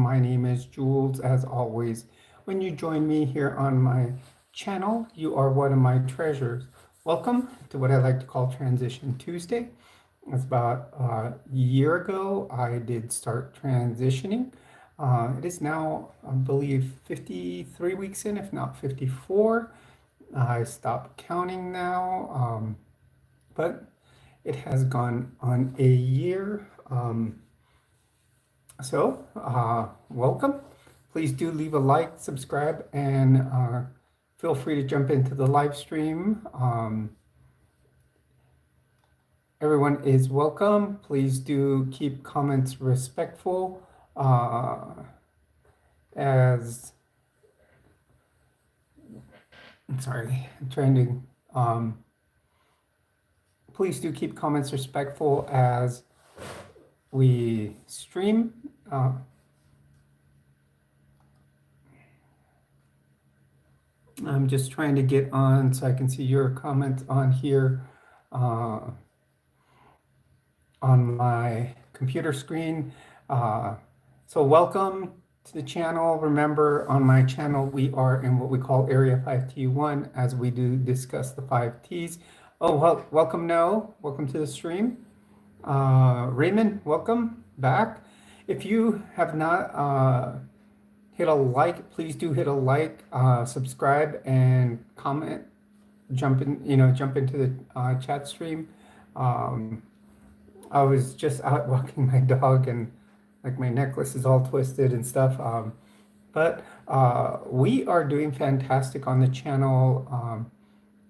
My name is Jules, as always. When you join me here on my channel, you are one of my treasures. Welcome to what I like to call Transition Tuesday. It's about a year ago I did start transitioning. It is now, I believe, 53 weeks in, if not 54. I stopped counting now, but it has gone on a year. Welcome. Please do leave a like, subscribe, and feel free to jump into the live stream. Everyone is welcome. Please do keep comments respectful. I'm trying to. Please do keep comments respectful as we stream. I'm just trying to get on so I can see your comments on here on my computer screen. So welcome to the channel. Remember, on my channel, we are in what we call Area 5T1 as we do discuss the 5 Ts. Oh, well, welcome, Noah. Welcome to the stream. Raymond, welcome back. If you have not hit a like, please do hit a like, subscribe, and comment. Jump into the chat stream. I was just out walking my dog, and like my necklace is all twisted and stuff. But we are doing fantastic on the channel.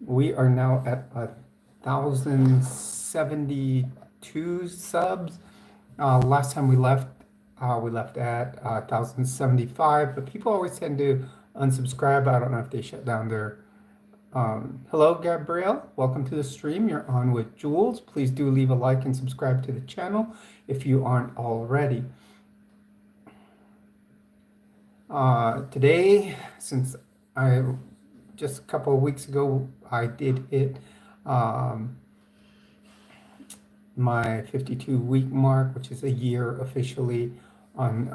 We are now at 1,072 subs. Last time we left at 1,075, but people always tend to unsubscribe. I don't know if they shut down their... Hello, Gabrielle. Welcome to the stream. You're on with Jules. Please do leave a like and subscribe to the channel if you aren't already. Today, since just a couple of weeks ago, I did hit my 52-week mark, which is a year officially on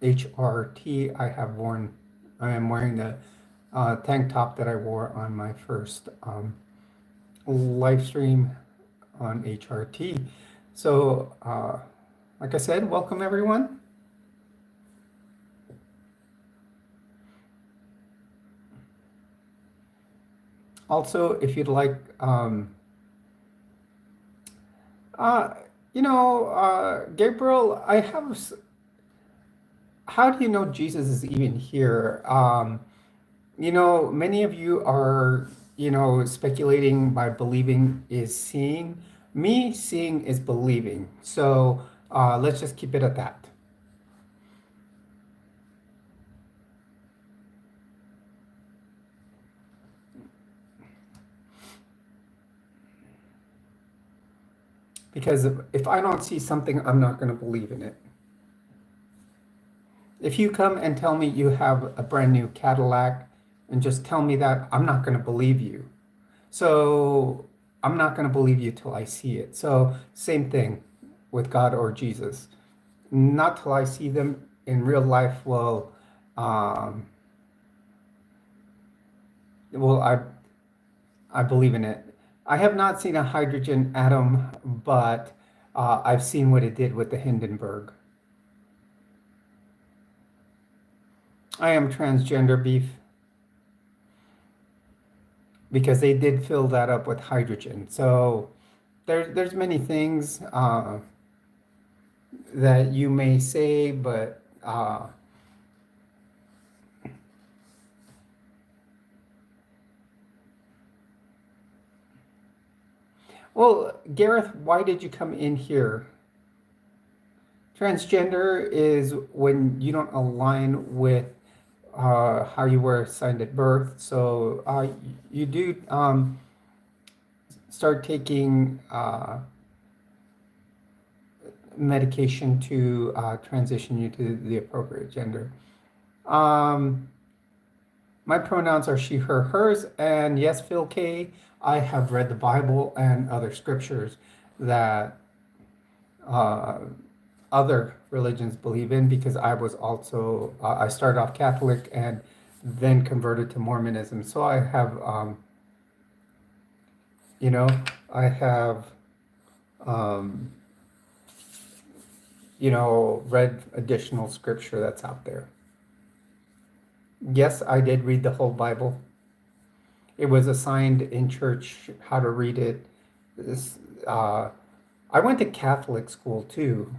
HRT. I am wearing the tank top that I wore on my first live stream on HRT. So, like I said, welcome everyone. Also, if you'd like, Gabriel, how do you know Jesus is even here? Many of you are, speculating by believing is seeing. Me, seeing is believing. So let's just keep it at that. Because if I don't see something, I'm not going to believe in it. If you come and tell me you have a brand new Cadillac and just tell me that, I'm not going to believe you. So I'm not going to believe you till I see it. So same thing with God or Jesus. Not till I see them in real life will I believe in it. I have not seen a hydrogen atom, but I've seen what it did with the Hindenburg. I am transgender beef because they did fill that up with hydrogen. So there's many things that you may say, but well, Gareth, why did you come in here? Transgender is when you don't align with how you were assigned at birth. So you do start taking medication to transition you to the appropriate gender. My pronouns are she, her, hers, and yes, Phil K., I have read the Bible and other scriptures that other religions believe in, because I was also, I started off Catholic and then converted to Mormonism. So I have, you know, I have, um, read additional scripture that's out there. Yes, I did read the whole Bible. It was assigned in church how to read it. This, I went to Catholic school too,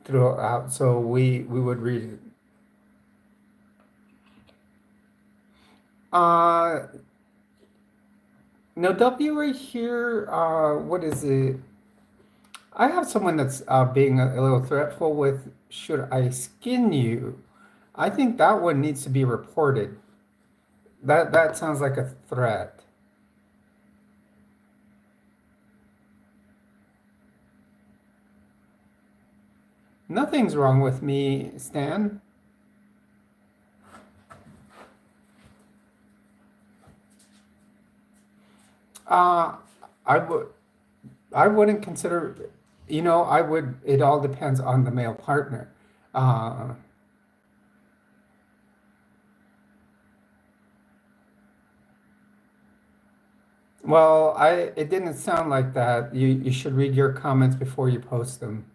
throughout, so we would read it. Uh, no, W right here. What is it? I have someone that's being a little threatful with, should I skin you? I think that one needs to be reported. That sounds like a threat. Nothing's wrong with me, Stan. Uh, I would I wouldn't consider, I would, it all depends on the male partner. Uh, well, it didn't sound like that. You should read your comments before you post them.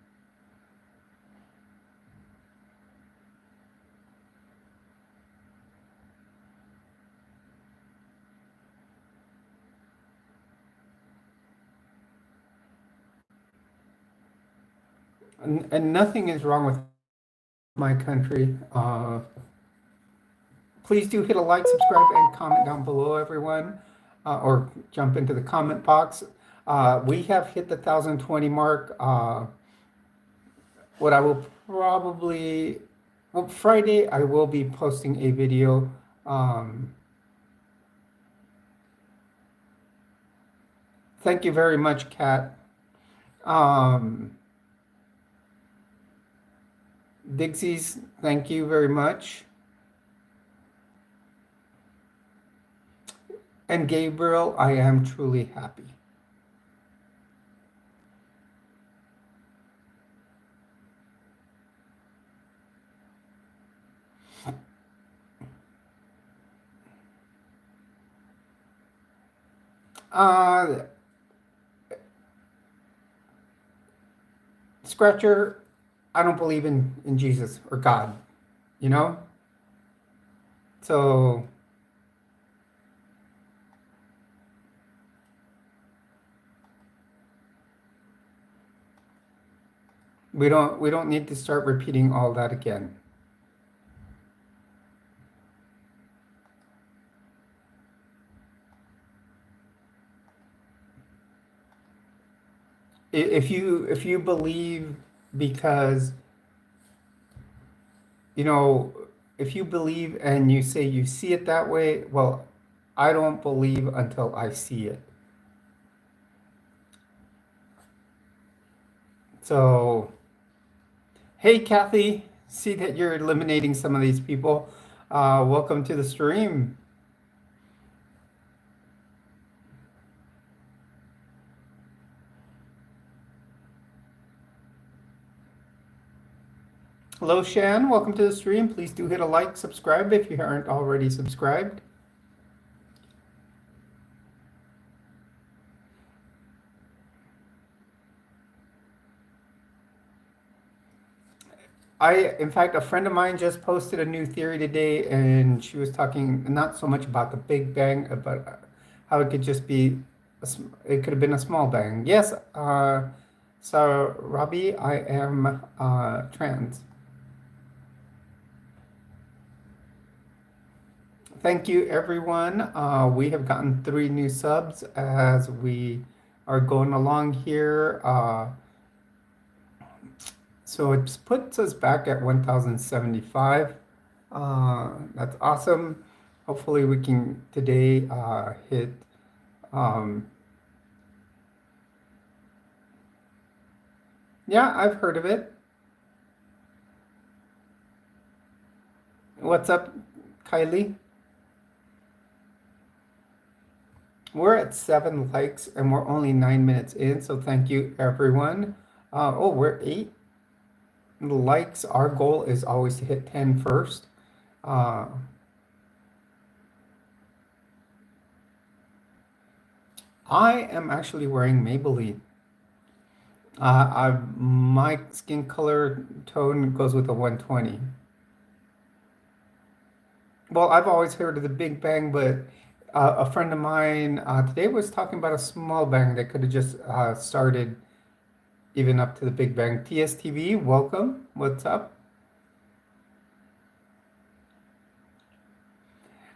And nothing is wrong with my country. Please do hit a like, subscribe, and comment down below, everyone, or jump into the comment box. We have hit the 1,020 mark. What I will probably, well, Friday, I will be posting a video. Thank you very much, Kat. Dixie's, thank you very much. And Gabriel, I am truly happy. Scratcher, I don't believe in Jesus or God, you know? So we don't need to start repeating all that again. If you believe, because if you believe and you say you see it that way, well, I don't believe until I see it. So, hey, Kathy, see that you're eliminating some of these people. Welcome to the stream. Hello, Shan. Welcome to the stream. Please do hit a like, subscribe if you aren't already subscribed. In fact, a friend of mine just posted a new theory today, and she was talking not so much about the Big Bang, but how it could just be, it could have been a small bang. Yes, so Robbie, I am trans. Thank you, everyone. We have gotten 3 new subs as we are going along here. So it puts us back at 1,075. That's awesome. Hopefully we can today hit. Yeah, I've heard of it. What's up, Kylie? We're at 7 likes and we're only 9 minutes in, so thank you, everyone. Oh, we're 8. likes, our goal is always to hit 10 first. Uh, I am actually wearing Maybelline. My skin color tone goes with a 120. Well, I've always heard of the Big Bang, but a friend of mine today was talking about a small bang that could have just started even up to the Big Bang. TSTV, welcome. What's up?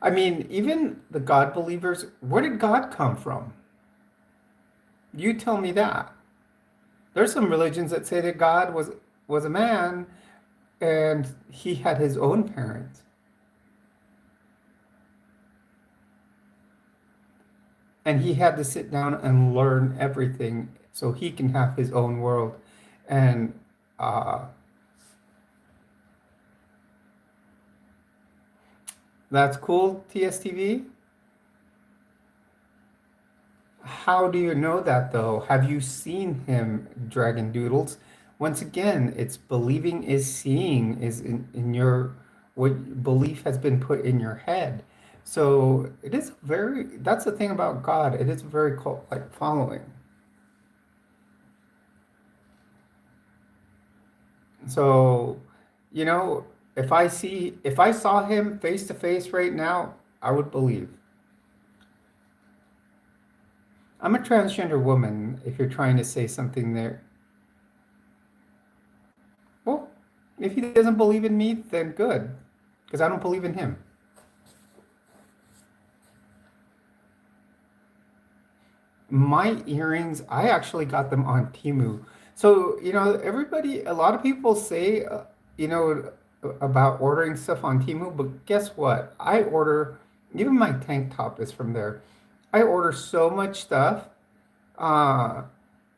I mean, even the God believers, where did God come from? You tell me that. There's some religions that say that God was a man and he had his own parents. And he had to sit down and learn everything so he can have his own world. And uh, that's cool, TSTV. How do you know that though? Have you seen him, Dragon Doodles? Once again, it's believing is seeing, is in your, what belief has been put in your head. So it is very, that's the thing about God. It is very like following. So, you know, if I saw him face to face right now, I would believe. I'm a transgender woman, if you're trying to say something there. Well, if he doesn't believe in me, then good, because I don't believe in him. My earrings, I actually got them on Temu. So, you know, everybody, a lot of people say, you know, about ordering stuff on Temu, but guess what? I order, even my tank top is from there. I order so much stuff, uh,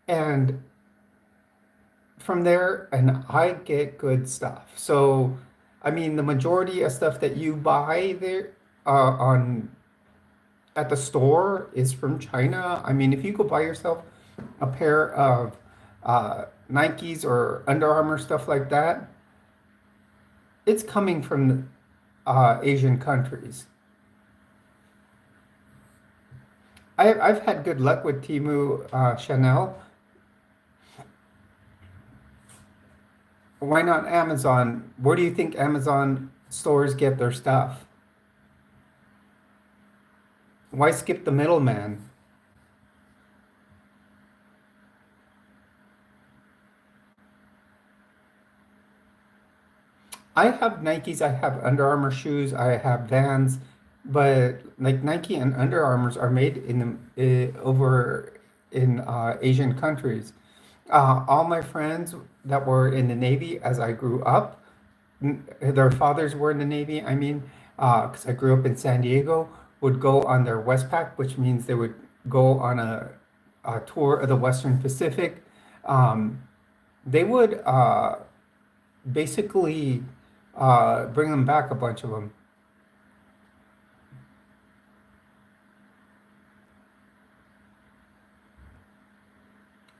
and from there, and I get good stuff. So, I mean, the majority of stuff that you buy there on at the store is from China. I mean, if you go buy yourself a pair of Nikes or Under Armour stuff like that, it's coming from Asian countries. I've had good luck with Temu, Chanel. Why not Amazon? Where do you think Amazon stores get their stuff? Why skip the middleman? I have Nikes, I have Under Armour shoes, I have Vans, but like Nike and Under Armours are made in over in Asian countries. All my friends that were in the Navy as I grew up, their fathers were in the Navy. I mean, because I grew up in San Diego, would go on their Westpac, which means they would go on a tour of the Western Pacific. Um, they would basically bring them back, a bunch of them.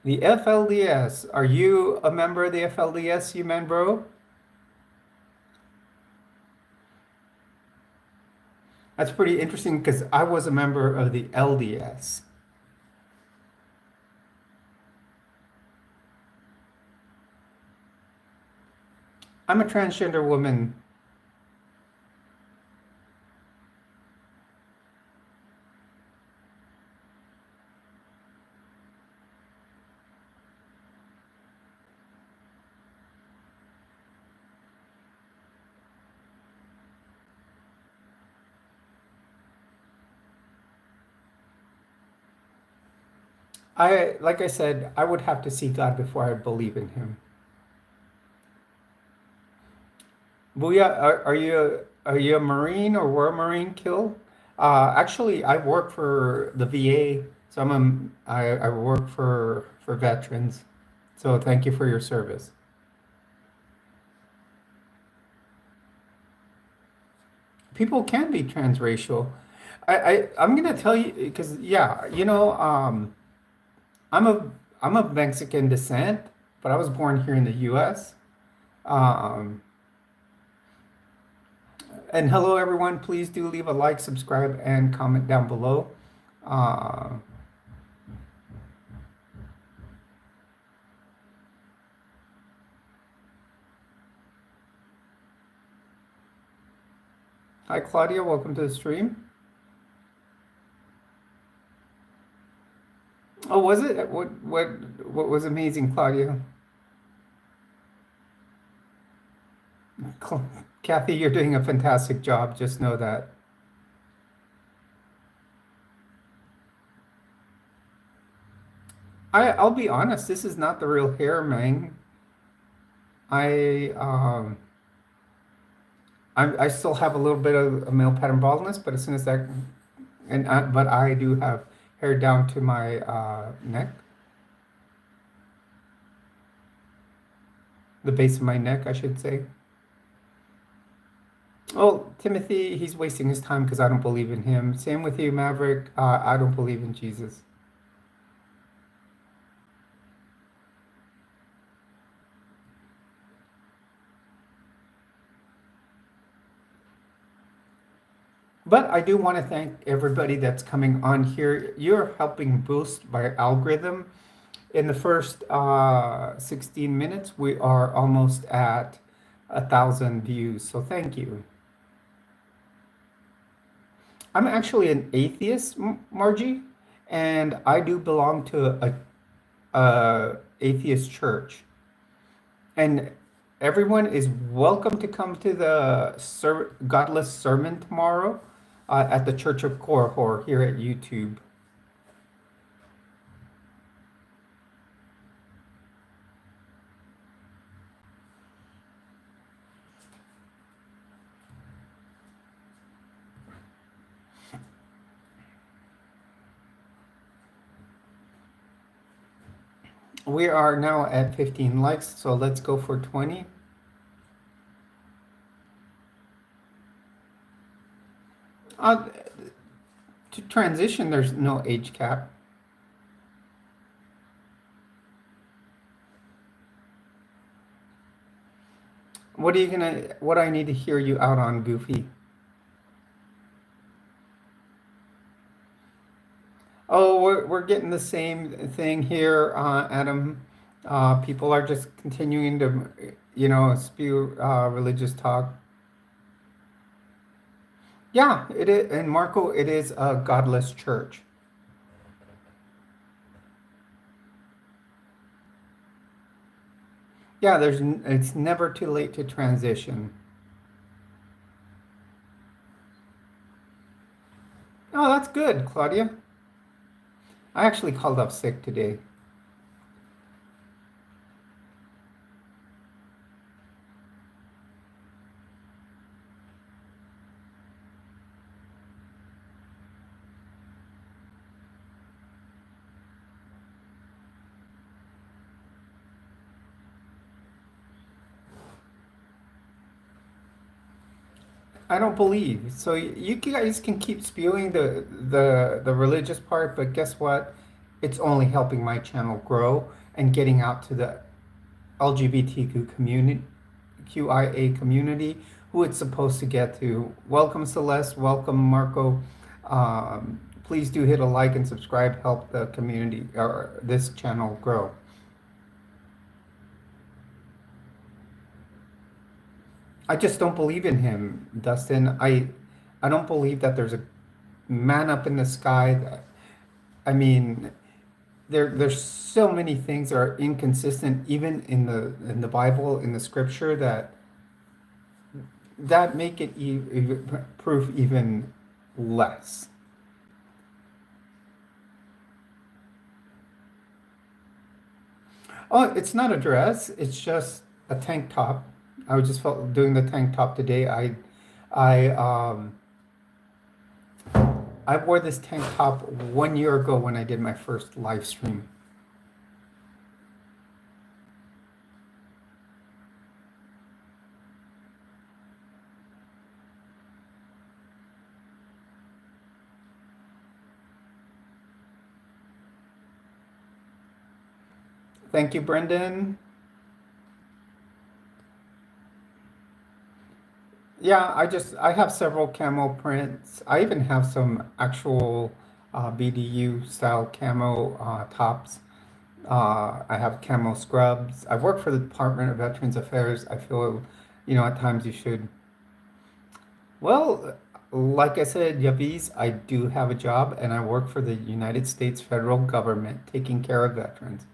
The FLDS, are you a member of the FLDS, you man, bro? That's pretty interesting because I was a member of the LDS. I'm a transgender woman. Like I said, I would have to see God before I believe in him. Booyah, are you a Marine or were a Marine killed? Actually, I work for the VA, so I work for veterans. So thank you for your service. People can be transracial. I'm gonna tell you because yeah, you know, I'm a I'm of Mexican descent, but I was born here in the U.S. Um, and hello, everyone. Please do leave a like, subscribe, and comment down below. Uh, Hi, Claudia. Welcome to the stream. Oh, was it? What was amazing, Claudia? Kathy, you're doing a fantastic job. Just know that. I'll be honest. This is not the real hair, Meng. I um I still have a little bit of a male pattern baldness, but as soon as that but I do have hair down to my neck, the base of my neck, I should say. Oh, Timothy, he's wasting his time because I don't believe in him. Same with you, Maverick. I don't believe in Jesus. But I do want to thank everybody that's coming on here. You're helping boost my algorithm. In the first 16 minutes, we are almost at 1,000 views. So thank you. I'm actually an atheist, Margie, and I do belong to a atheist church. And everyone is welcome to come to the Godless Sermon tomorrow at the Church of Korihor here at YouTube. We are now at 15 likes, so let's go for 20. Uh, to transition, there's no age cap. What I need to hear you out on, Goofy? Oh, we're getting the same thing here, Adam. People are just continuing to, spew religious talk. Yeah, it is, and Marco, it is a godless church. Yeah, it's never too late to transition. Oh, that's good, Claudia. I actually called up sick today. I don't believe. So you guys can keep spewing the religious part, but guess what? It's only helping my channel grow and getting out to the LGBTQ community, QIA community, who it's supposed to get to. Welcome, Celeste. Welcome, Marco. Please do hit a like and subscribe. Help the community or this channel grow. I just don't believe in him, Dustin. I don't believe that there's a man up in the sky. I mean, there's so many things that are inconsistent, even in the Bible, in the Scripture, that make it proof even less. Oh, it's not a dress. It's just a tank top. I was just felt doing the tank top today. I I wore this tank top 1 year ago when I did my first live stream. Thank you, Brendan. Yeah, I have several camo prints. I even have some actual BDU style camo tops. I have camo scrubs. I've worked for the Department of Veterans Affairs. I feel, at times you should. Well, like I said, Yaviz, I do have a job and I work for the United States federal government taking care of veterans.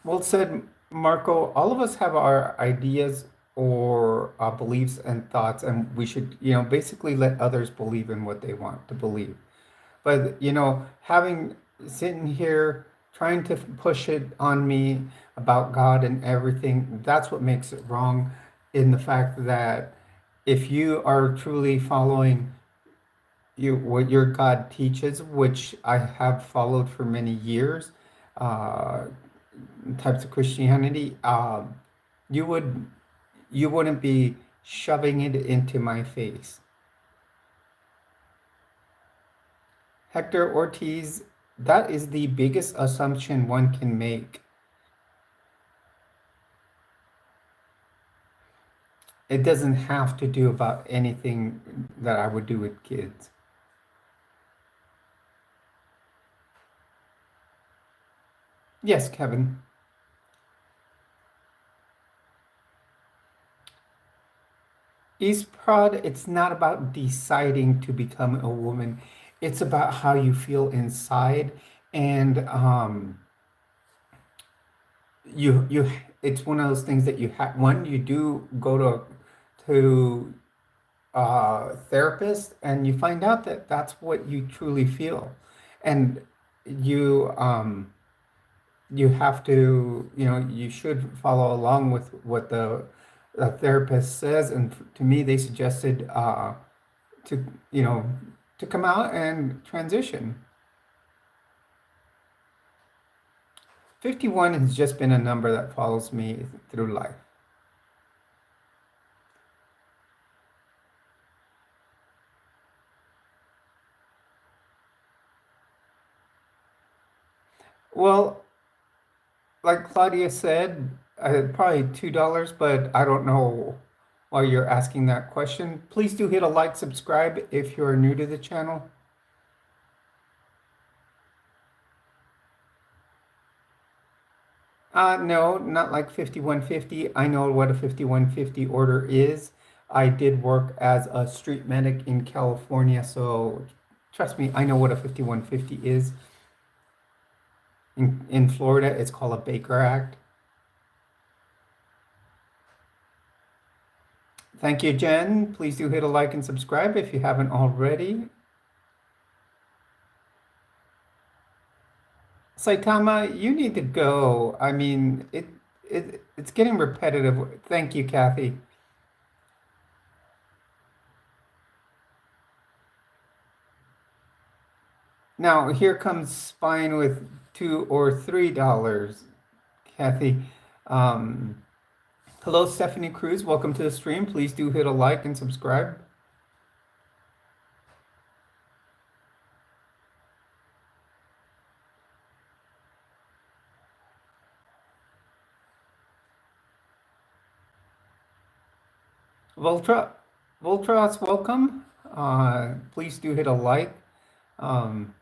Well said, Marco. All of us have our ideas or beliefs and thoughts, and we should, basically let others believe in what they want to believe. But, having sitting here trying to push it on me about God and everything, that's what makes it wrong in the fact that if you are truly following what your God teaches, which I have followed for many years, uh, types of Christianity, you would you wouldn't be shoving it into my face. Hector Ortiz, that is the biggest assumption one can make. It doesn't have to do about anything that I would do with kids. Yes, Kevin. East Prod, it's not about deciding to become a woman. It's about how you feel inside, and you. It's one of those things that you have. One, you do go to therapist, and you find out that that's what you truly feel, and you you have to, you should follow along with what the therapist says. And to me, they suggested to, to come out and transition. 51 has just been a number that follows me through life. Well, like Claudia said, probably $2, but I don't know why you're asking that question. Please do hit a like, subscribe if you're new to the channel. No, not like 5150. I know what a 5150 order is. I did work as a street medic in California, so trust me, I know what a 5150 is. In Florida, it's called a Baker Act. Thank you, Jen. Please do hit a like and subscribe if you haven't already. Saitama, you need to go. I mean, it's getting repetitive. Thank you, Kathy. Now, here comes Spine with $2 or $3, Kathy. Um, Hello, Stephanie Cruz. Welcome to the stream. Please do hit a like and subscribe. Voltra, Voltras, welcome. Please do hit a like. Um,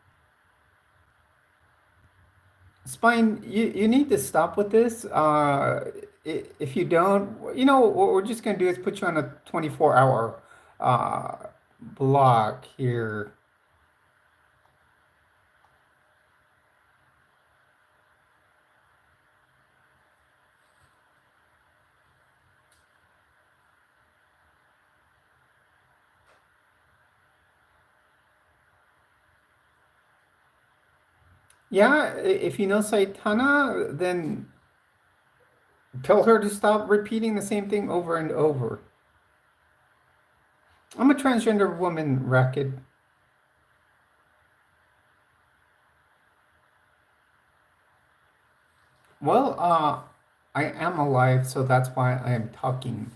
Spine, you need to stop with this. If you don't, what we're just going to do is put you on a 24-hour block here. Yeah, if you know Saitana, then tell her to stop repeating the same thing over and over. I'm a transgender woman, Racket. Well, I am alive, so that's why I am talking.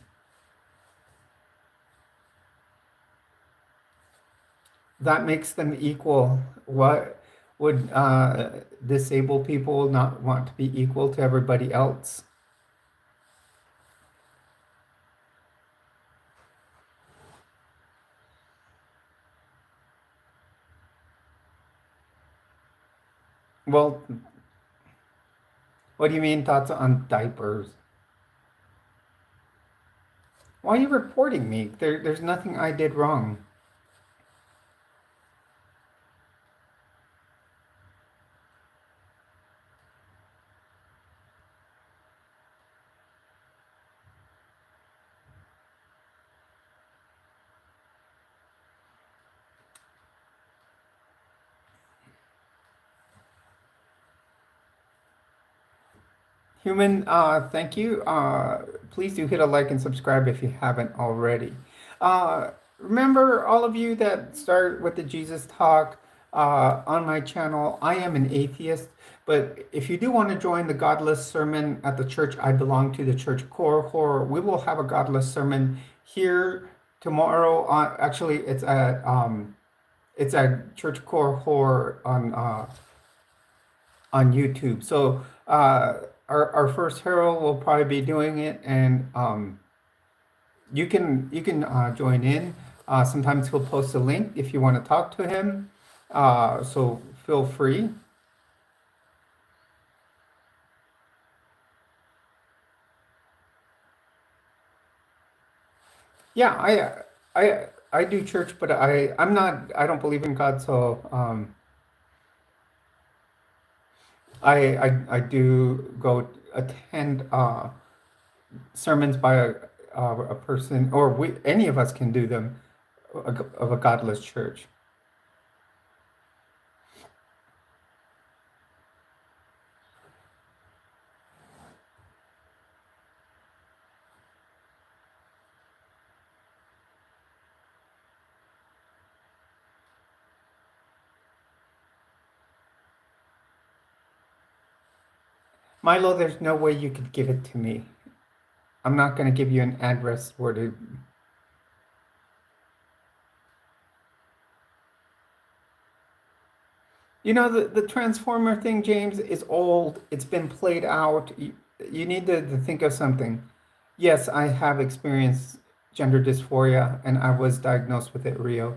That makes them equal. What would disabled people not want to be equal to everybody else? Well, what do you mean thoughts on diapers? Why are you reporting me? There's nothing I did wrong. Human, thank you. Please do hit a like and subscribe if you haven't already. Remember, all of you that start with the Jesus Talk on my channel, I am an atheist, but if you do want to join the Godless Sermon at the church I belong to, the Church Core Horror, we will have a Godless Sermon here tomorrow. Actually, it's at Church Core Horror on YouTube. So our first hero will probably be doing it, and you can join in. Sometimes he'll post a link if you want to talk to him. So feel free. Yeah, I do church, but I'm not. I don't believe in God, so I do go attend sermons by a person, or any of us can do them, of a godless church. Milo, there's no way you could give it to me. I'm not going to give you an address where to. You know, the Transformer thing, James, is old. It's been played out. You need to think of something. Yes, I have experienced gender dysphoria, and I was diagnosed with it, Rio.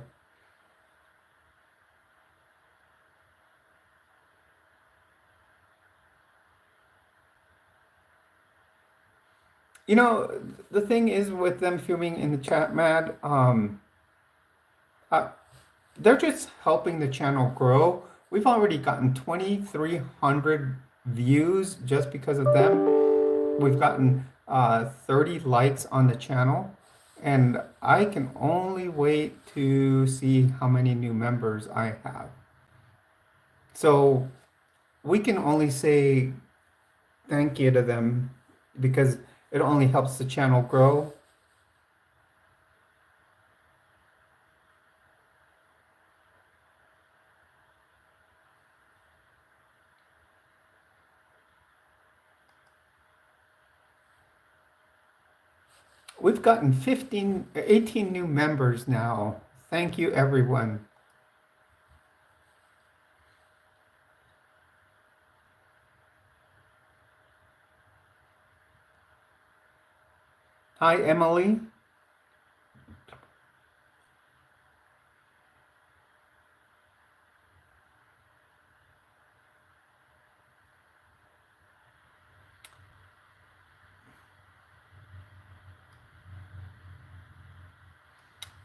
You know, the thing is with them filming in the chat, Mad, uh, they're just helping the channel grow. We've already gotten 2,300 views just because of them. We've gotten 30 likes on the channel, and I can only wait to see how many new members I have. So we can only say thank you to them because it only helps the channel grow. We've gotten 18 new members now. Thank you, everyone. Hi, Emily.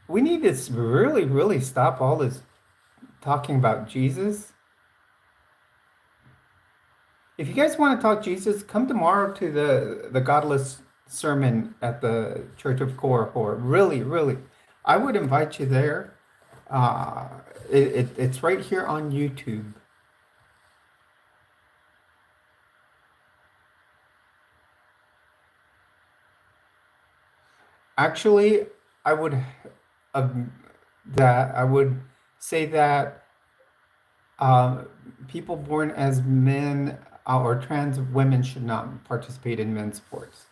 We need to really, really stop all this talking about Jesus. If you guys want to talk Jesus, come tomorrow to the Godless sermon at the Church of Korahor. Really, really, I would invite you there. Uh, it's right here on YouTube. Actually, I would I would say that people born as men or trans women should not participate in men's sports.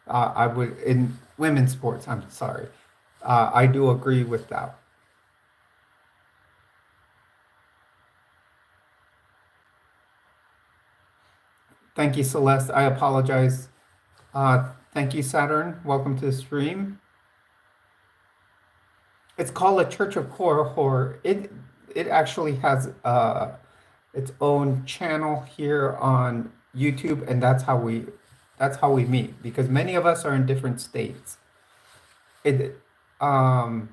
I would in women's sports. I'm sorry. I do agree with that. Thank you, Celeste. I apologize. Thank you, Saturn. Welcome to the stream. It's called a Church of Core Horror. It actually has its own channel here on YouTube, and that's how we meet because many of us are in different states. It um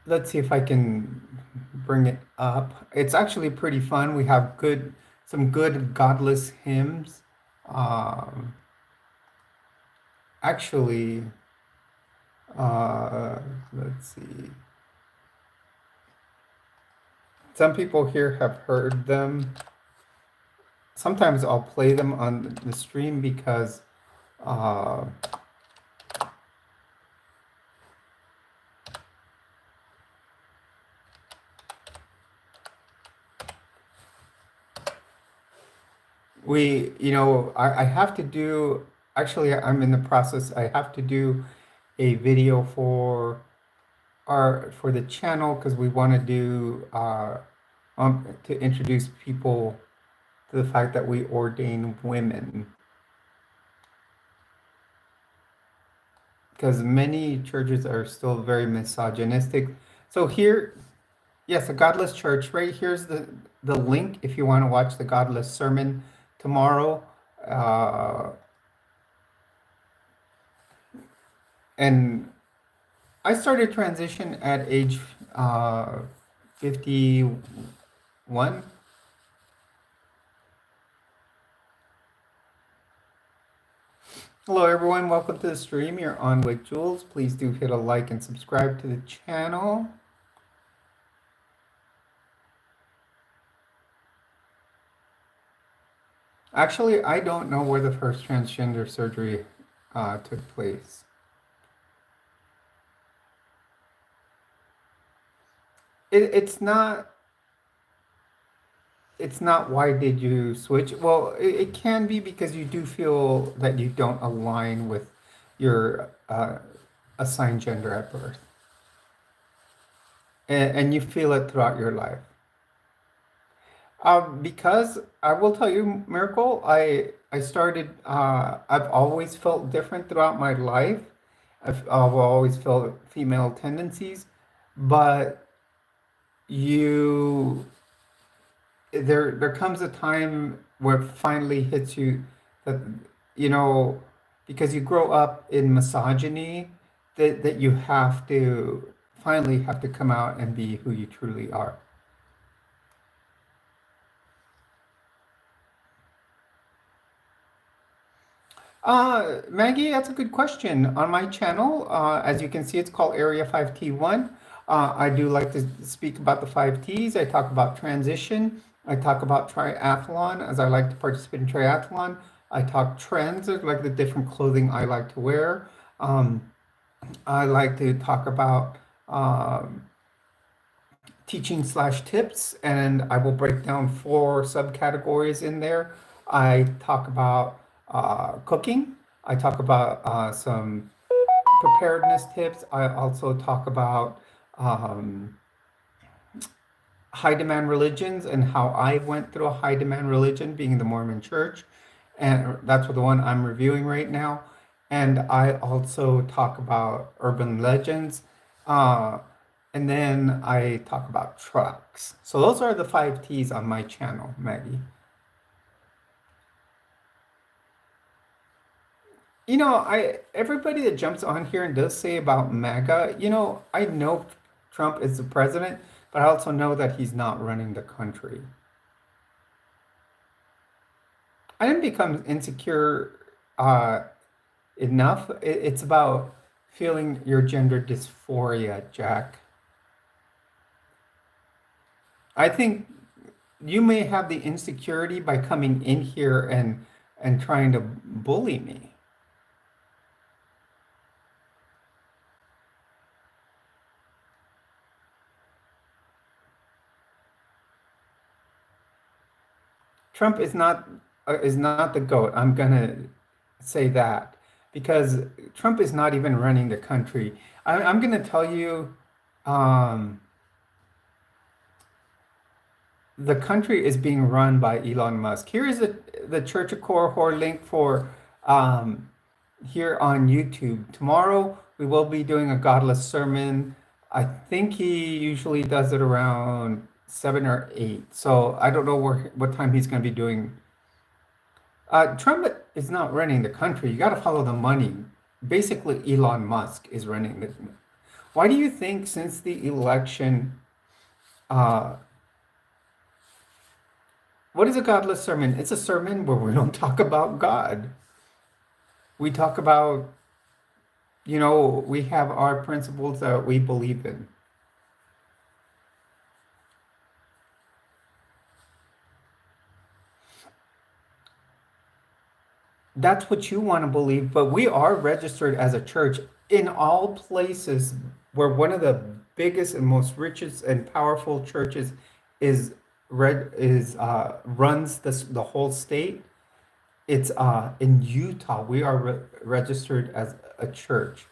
let's see if I can bring it up. It's actually pretty fun. We have some good godless hymns. Um actually uh let's see. Some people here have heard them. Sometimes I'll play them on the stream because uh I have to do, actually, I'm in the process, I have to do a video for the channel because we want to do, to introduce people to the fact that we ordain women. Because many churches are still very misogynistic. So here, yes, a godless church, right? Here's the link if you want to watch the godless sermon tomorrow. And I started transition at age 51. Hello, everyone. Welcome to the stream. You're on with Jules. Please do hit a like and subscribe to the channel. Actually, I don't know where the first transgender surgery took place. It's not. It's not why did you switch? Well, it can be because you do feel that you don't align with your assigned gender at birth, and you feel it throughout your life. Because I will tell you, Miracle, I started. I've always felt different throughout my life. I've always felt female tendencies, but you there comes a time where it finally hits you that you know because you grow up in misogyny that you have to finally have to come out and be who you truly are. Maggie, that's a good question. On my channel, as you can see, it's called Area 5T1. I do like to speak about the 5Ts. I talk about transition. I talk about triathlon, as I like to participate in triathlon. I talk trends, like the different clothing I like to wear. I like to talk about teaching slash tips, and I will break down 4 subcategories in there. I talk about cooking. I talk about some preparedness tips. I also talk about high demand religions and how I went through a high demand religion, being in the Mormon church. And that's the one I'm reviewing right now. And I also talk about urban legends. And then I talk about trucks. So those are the 5 T's on my channel, Maggie. Everybody that jumps on here and does say about MAGA, I know Trump is the president, but I also know that he's not running the country. I didn't become insecure enough. It's about feeling your gender dysphoria, Jack. I think you may have the insecurity by coming in here and trying to bully me. Trump is not the GOAT. I'm gonna say that because Trump is not even running the country. I'm gonna tell you, the country is being run by Elon Musk. Here is the Church of Korihor link for um, here on YouTube. Tomorrow we will be doing a godless sermon. I think he usually does it around 7 or 8. So I don't know what time he's going to be doing. Trump is not running the country. You got to follow the money. Basically, Elon Musk is running the. Why do you think since the election, uh, what is a godless sermon? It's a sermon where we don't talk about God. We talk about, we have our principles that we believe in. That's what you want to believe, but we are registered as a church in all places where one of the biggest and most richest and powerful churches is runs the whole state. It's in Utah. We are registered as a church.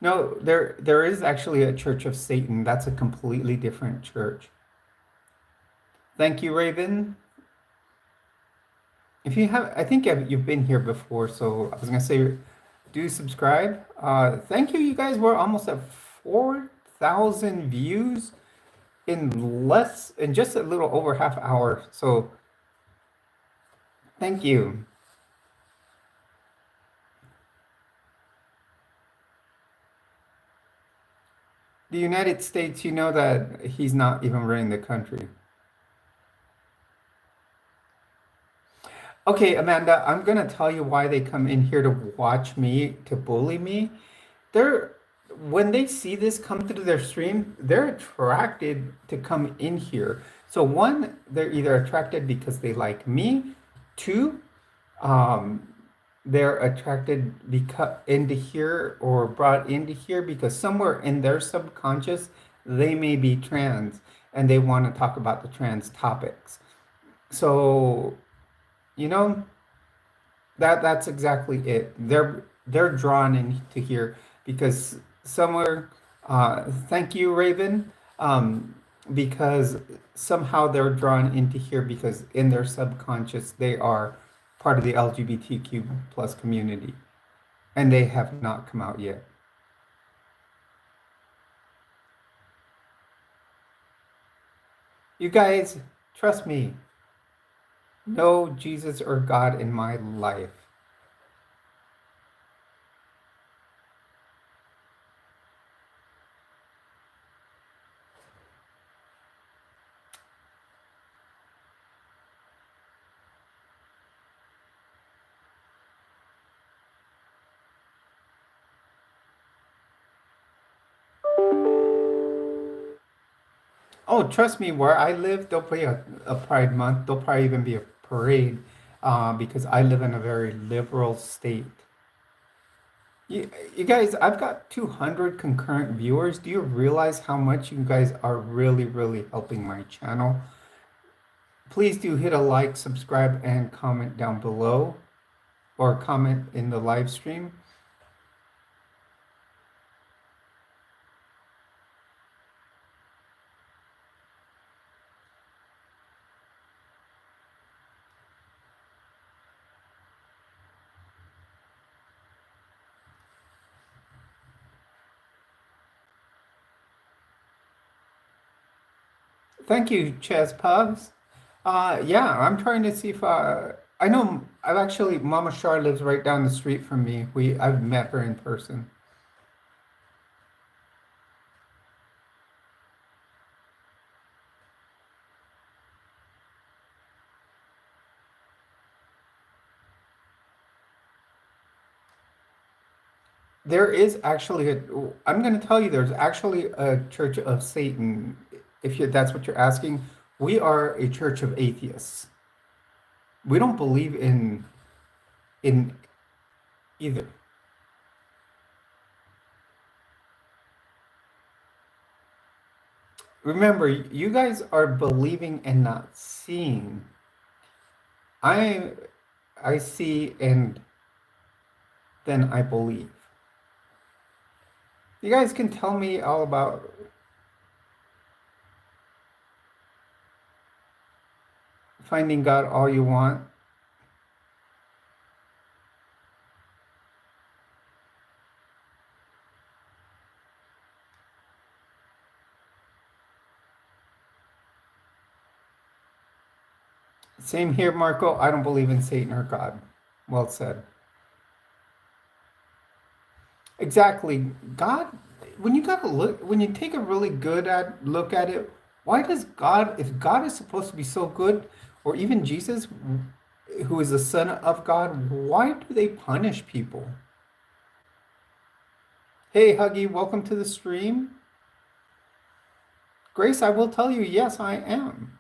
No, there is actually a Church of Satan. That's a completely different church. Thank you, Raven. If you have, I think you've been here before, so I was gonna say, do subscribe. Thank you, you guys. We're almost at 4,000 views in just a little over half hour. So thank you. The United States, you know that he's not even running the country. Okay, Amanda, I'm gonna tell you why they come in here to watch me, to bully me. They're when they see this come through their stream, they're attracted to come in here. So one, they're either attracted because they like me. Two, um, they're attracted because into here or brought into here because somewhere in their subconscious they may be trans and they want to talk about the trans topics. So you know, that's exactly it. They're drawn into here because somewhere. Thank you, Raven. Because somehow they're drawn into here because in their subconscious they are part of the LGBTQ plus community, and they have not come out yet. You guys, trust me. No Jesus or God in my life. Oh, trust me, where I live, there'll be a Pride Month. There'll probably even be a parade because I live in a very liberal state. You guys, I've got 200 concurrent viewers. Do you realize how much you guys are really, really helping my channel? Please do hit a like, subscribe, and comment down below or comment in the live stream. Thank you, Chess Pugs. Yeah, I'm trying to see if I know I've actually Mama Shar lives right down the street from me. I've met her in person. There is actually I'm going to tell you there's actually a Church of Satan. If that's what you're asking, we are a church of atheists. We don't believe in either. Remember, you guys are believing and not seeing. I I see and then I believe. You guys can tell me all about finding God all you want. Same here, Marco. I don't believe in Satan or God. Well said. Exactly. God, when you gotta look, when you take a really good look at it, why does God, if God is supposed to be so good, or even Jesus, who is the Son of God, why do they punish people? Hey, Huggy, welcome to the stream. Grace, I will tell you, yes, I am.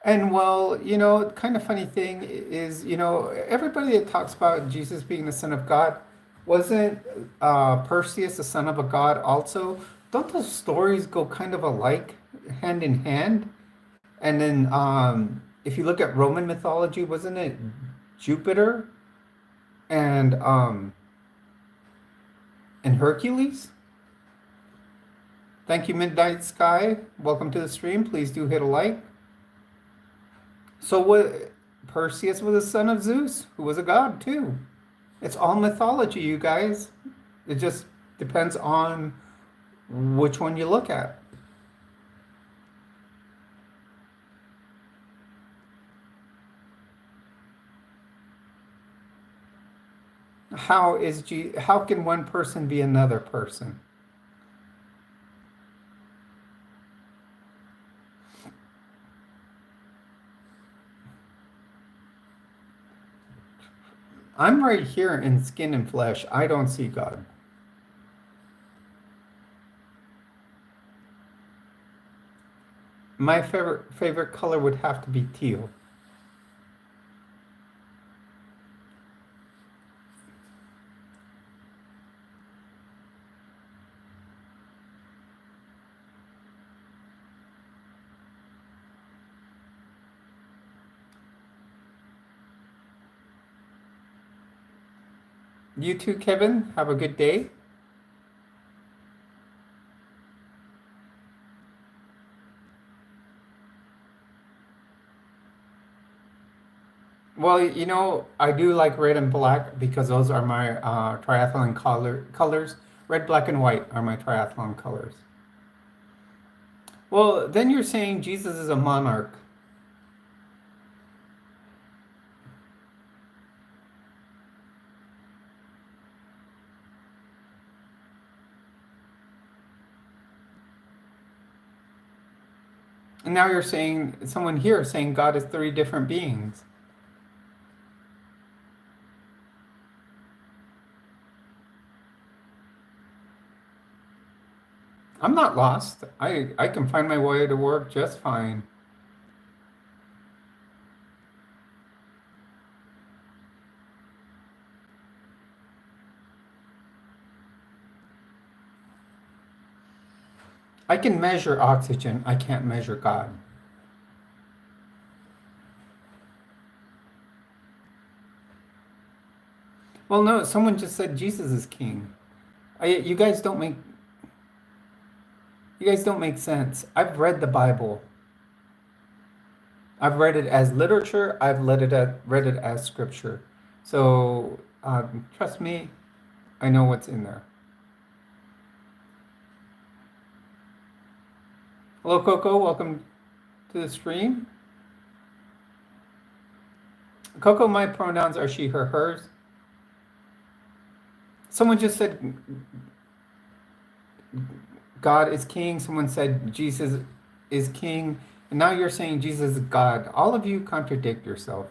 And well, kind of funny thing is, everybody that talks about Jesus being the Son of God, wasn't Perseus the son of a god also? Don't those stories go kind of alike, hand in hand? And then if you look at Roman mythology, wasn't it Jupiter and Hercules? Thank you, Midnight Sky. Welcome to the stream. Please do hit a like. So what? Perseus was a son of Zeus, who was a god too. It's all mythology, you guys. It just depends on which one you look at. How can one person be another person? I'm right here in skin and flesh. I don't see God. My favorite color would have to be teal. You too, Kevin. Have a good day. Well, I do like red and black because those are my triathlon colors. Red, black, and white are my triathlon colors. Well, then you're saying Jesus is a monarch. And now you're saying, someone here is saying God is three different beings. I'm not lost. I can find my way to work just fine. I can measure oxygen. I can't measure God. Well, no, someone just said Jesus is king. You guys don't make sense. I've read the Bible. I've read it as literature. I've read it as scripture. So trust me, I know what's in there. Hello, Coco. Welcome to the stream. Coco, my pronouns are she, her, hers. Someone just said God is king. Someone said Jesus is king. And now you're saying Jesus is God. All of you contradict yourself.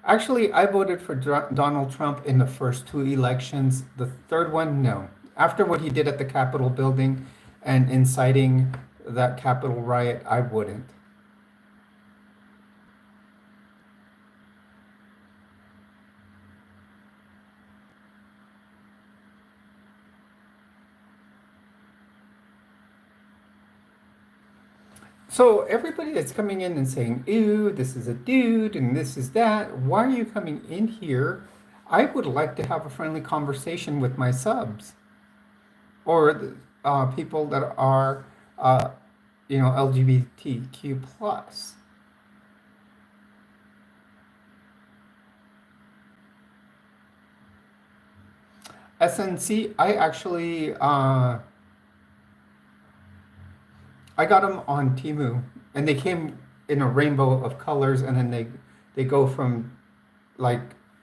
Actually, I voted for Donald Trump in the first two elections. The third one, no. After what he did at the Capitol building and inciting that Capitol riot, I wouldn't. So everybody that's coming in and saying, ew, this is a dude and this is that, why are you coming in here? I would like to have a friendly conversation with my subs or people that are, uh, LGBTQ plus. SNC, I got them on Temu, and they came in a rainbow of colors, and then they go from like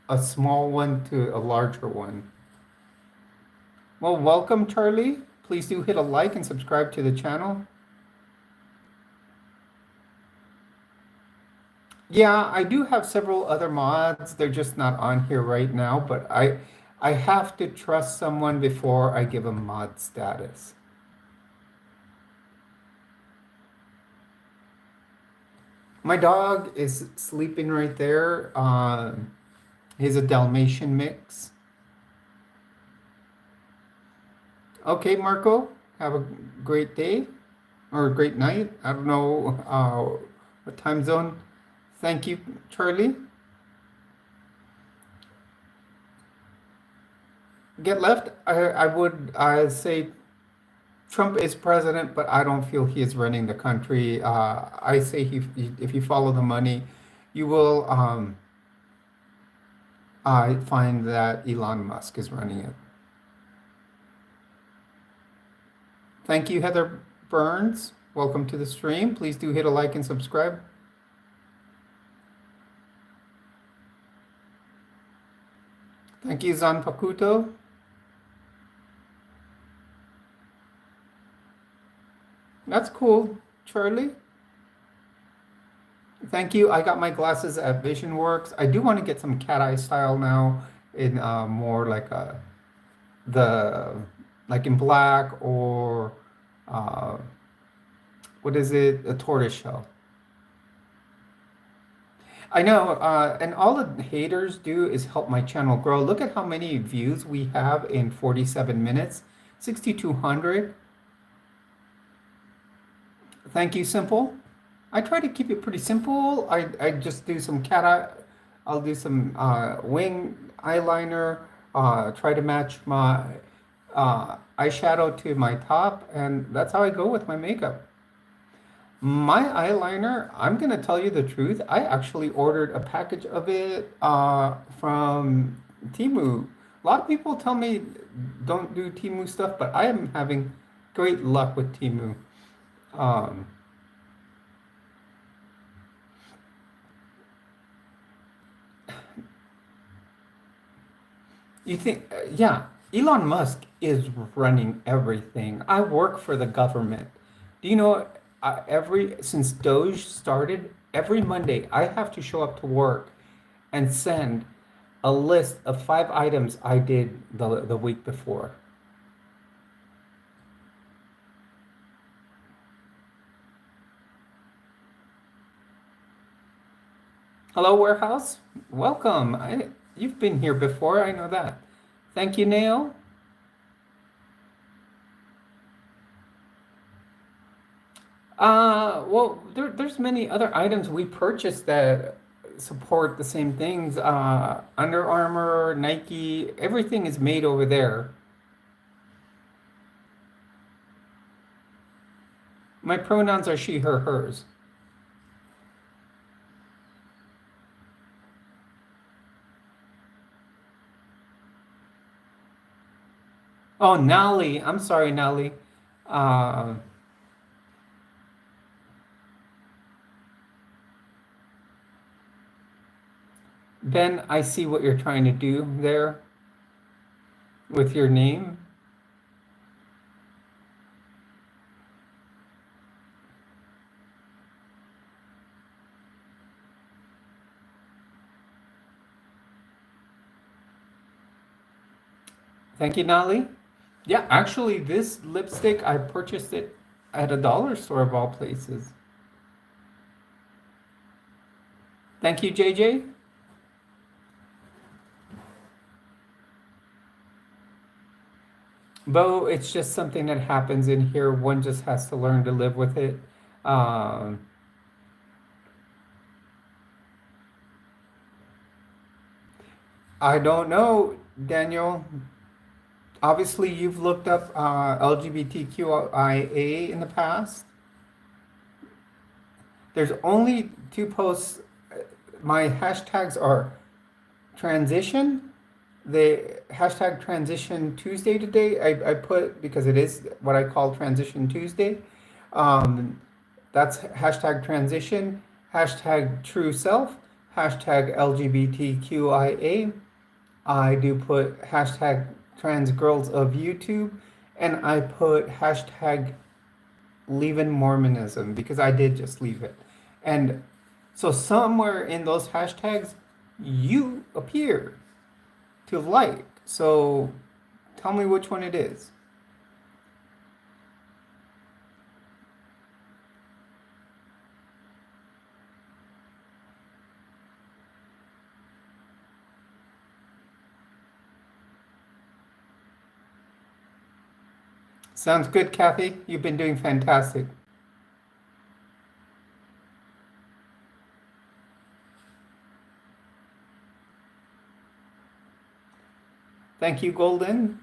a small one to a larger one. Well, welcome, Charlie. Please do hit a like and subscribe to the channel. Yeah, I do have several other mods. They're just not on here right now, but I have to trust someone before I give them mod status. My dog is sleeping right there. He's a Dalmatian mix. Okay, Marco, have a great day or a great night. I don't know what time zone. Thank you, Charlie. Get left. I would say Trump is president, but I don't feel he is running the country. I say if you follow the money, you will I find that Elon Musk is running it. Thank you, Heather Burns. Welcome to the stream. Please do hit a like and subscribe. Thank you, Zan Pakuto. That's cool, Charlie. Thank you. I got my glasses at Vision Works. I do want to get some cat eye style now in more like the like in black or uh, what is it? A tortoise shell. I know, and all the haters do is help my channel grow. Look at how many views we have in 47 minutes, 6,200. Thank you, Simple. I try to keep it pretty simple. I just do some cat eye. I'll do some wing eyeliner. Try to match my eyeshadow to my top, and that's how I go with my makeup. My eyeliner, I'm gonna tell you the truth. I actually ordered a package of it from Temu. A lot of people tell me don't do Temu stuff, but I am having great luck with Temu. Um, You think, yeah, Elon Musk is running everything. I work for the government. Do you know, since Doge started, every Monday I have to show up to work and send a list of 5 items I did the week before. Hello, warehouse. Welcome. You've been here before. I know that. Thank you, Nail. Well, there's many other items we purchased that support the same things. Under Armour, Nike, everything is made over there. My pronouns are she, her, hers. Oh, Nali. I'm sorry, Nali. Uh, Ben, I see what you're trying to do there with your name. Thank you, Nali. Yeah, actually, this lipstick, I purchased it at a dollar store of all places. Thank you, JJ. Bo, it's just something that happens in here. One just has to learn to live with it. Um, I don't know, Daniel. Obviously, you've looked up LGBTQIA in the past. There's only two posts. My hashtags are transition, the hashtag transition Tuesday today. I put because it is what I call transition Tuesday. Um, that's hashtag transition, hashtag true self, hashtag LGBTQIA. I do put hashtag trans girls of YouTube, and I put hashtag leaving Mormonism because I did just leave it. And so somewhere in those hashtags, you appear to like. So tell me which one it is. Sounds good, Kathy. You've been doing fantastic. Thank you, Golden.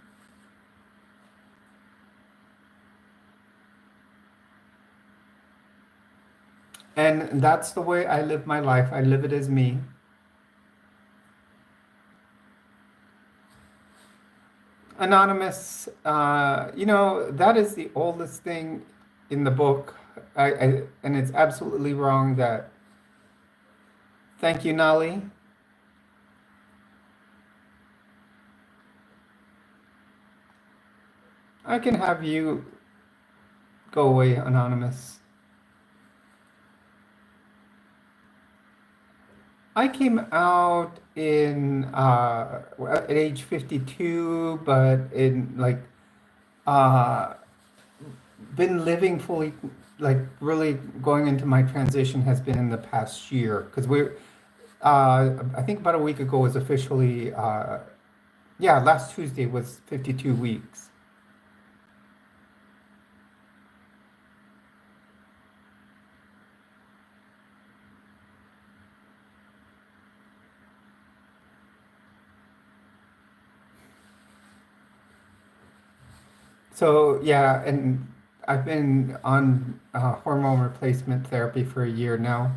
And that's the way I live my life. I live it as me. Anonymous, that is the oldest thing in the book. And it's absolutely wrong that. Thank you, Nali. I can have you go away, Anonymous. I came out in at age 52, but in like uh been living fully, like really going into my transition has been in the past year because we're I think about a week ago was officially yeah, last Tuesday was 52 weeks. So yeah, and I've been on hormone replacement therapy for a year now.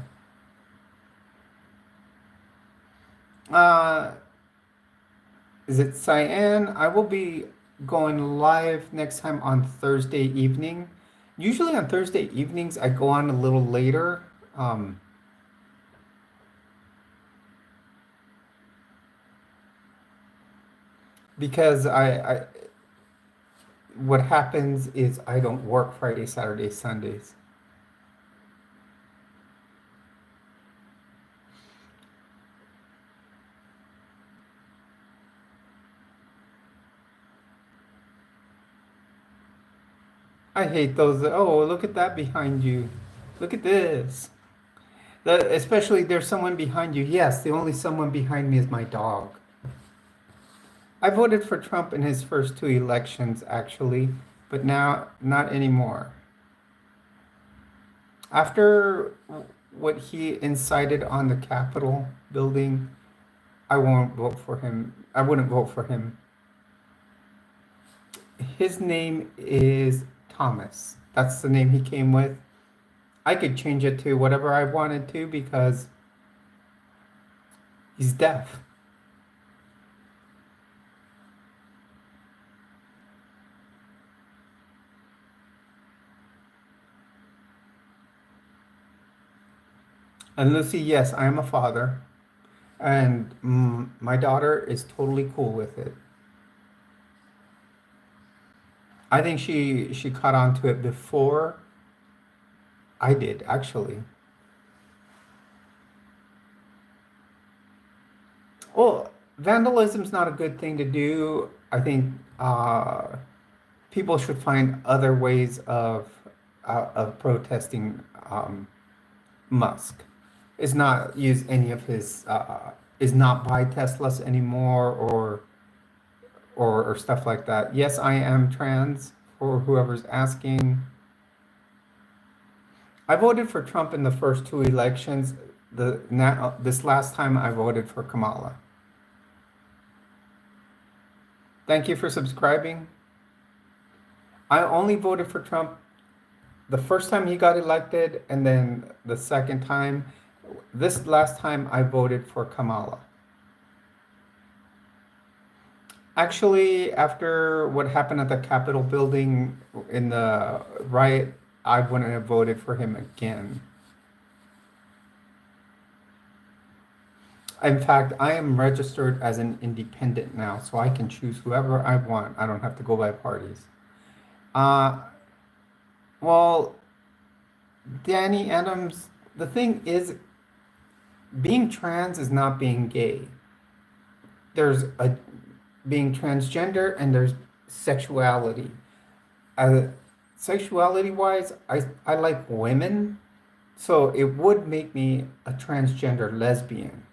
Uh, is it Cyan? I will be going live next time on Thursday evening. Usually on Thursday evenings, I go on a little later um, because what happens is I don't work Friday, Saturday, Sundays. I hate those. Oh, look at that behind you. Look at this. Especially there's someone behind you. Yes, the only someone behind me is my dog. I voted for Trump in his first two elections, actually, but now not anymore. After what he incited on the Capitol building, I won't vote for him. I wouldn't vote for him. His name is Thomas. That's the name he came with. I could change it to whatever I wanted to because he's deaf. And Lucy, yes, I am a father, and my daughter is totally cool with it. I think she caught on to it before I did, actually. Well, vandalism's not a good thing to do. I think people should find other ways of protesting Musk. Is not use any of his is not buy Teslas anymore or stuff like that. Yes, I am trans for whoever's asking. I voted for Trump in the first two elections. This last time I voted for Kamala. Thank you for subscribing. I only voted for Trump the first time he got elected, and then the second time. This last time I voted for Kamala. Actually, after what happened at the Capitol building in the riot, I wouldn't have voted for him again. In fact, I am registered as an independent now, so I can choose whoever I want. I don't have to go by parties. Uh, well, Danny Adams, the thing is, being trans is not being gay. There's a being transgender and there's sexuality. Uh, Sexuality wise, I like women, so it would make me a transgender lesbian.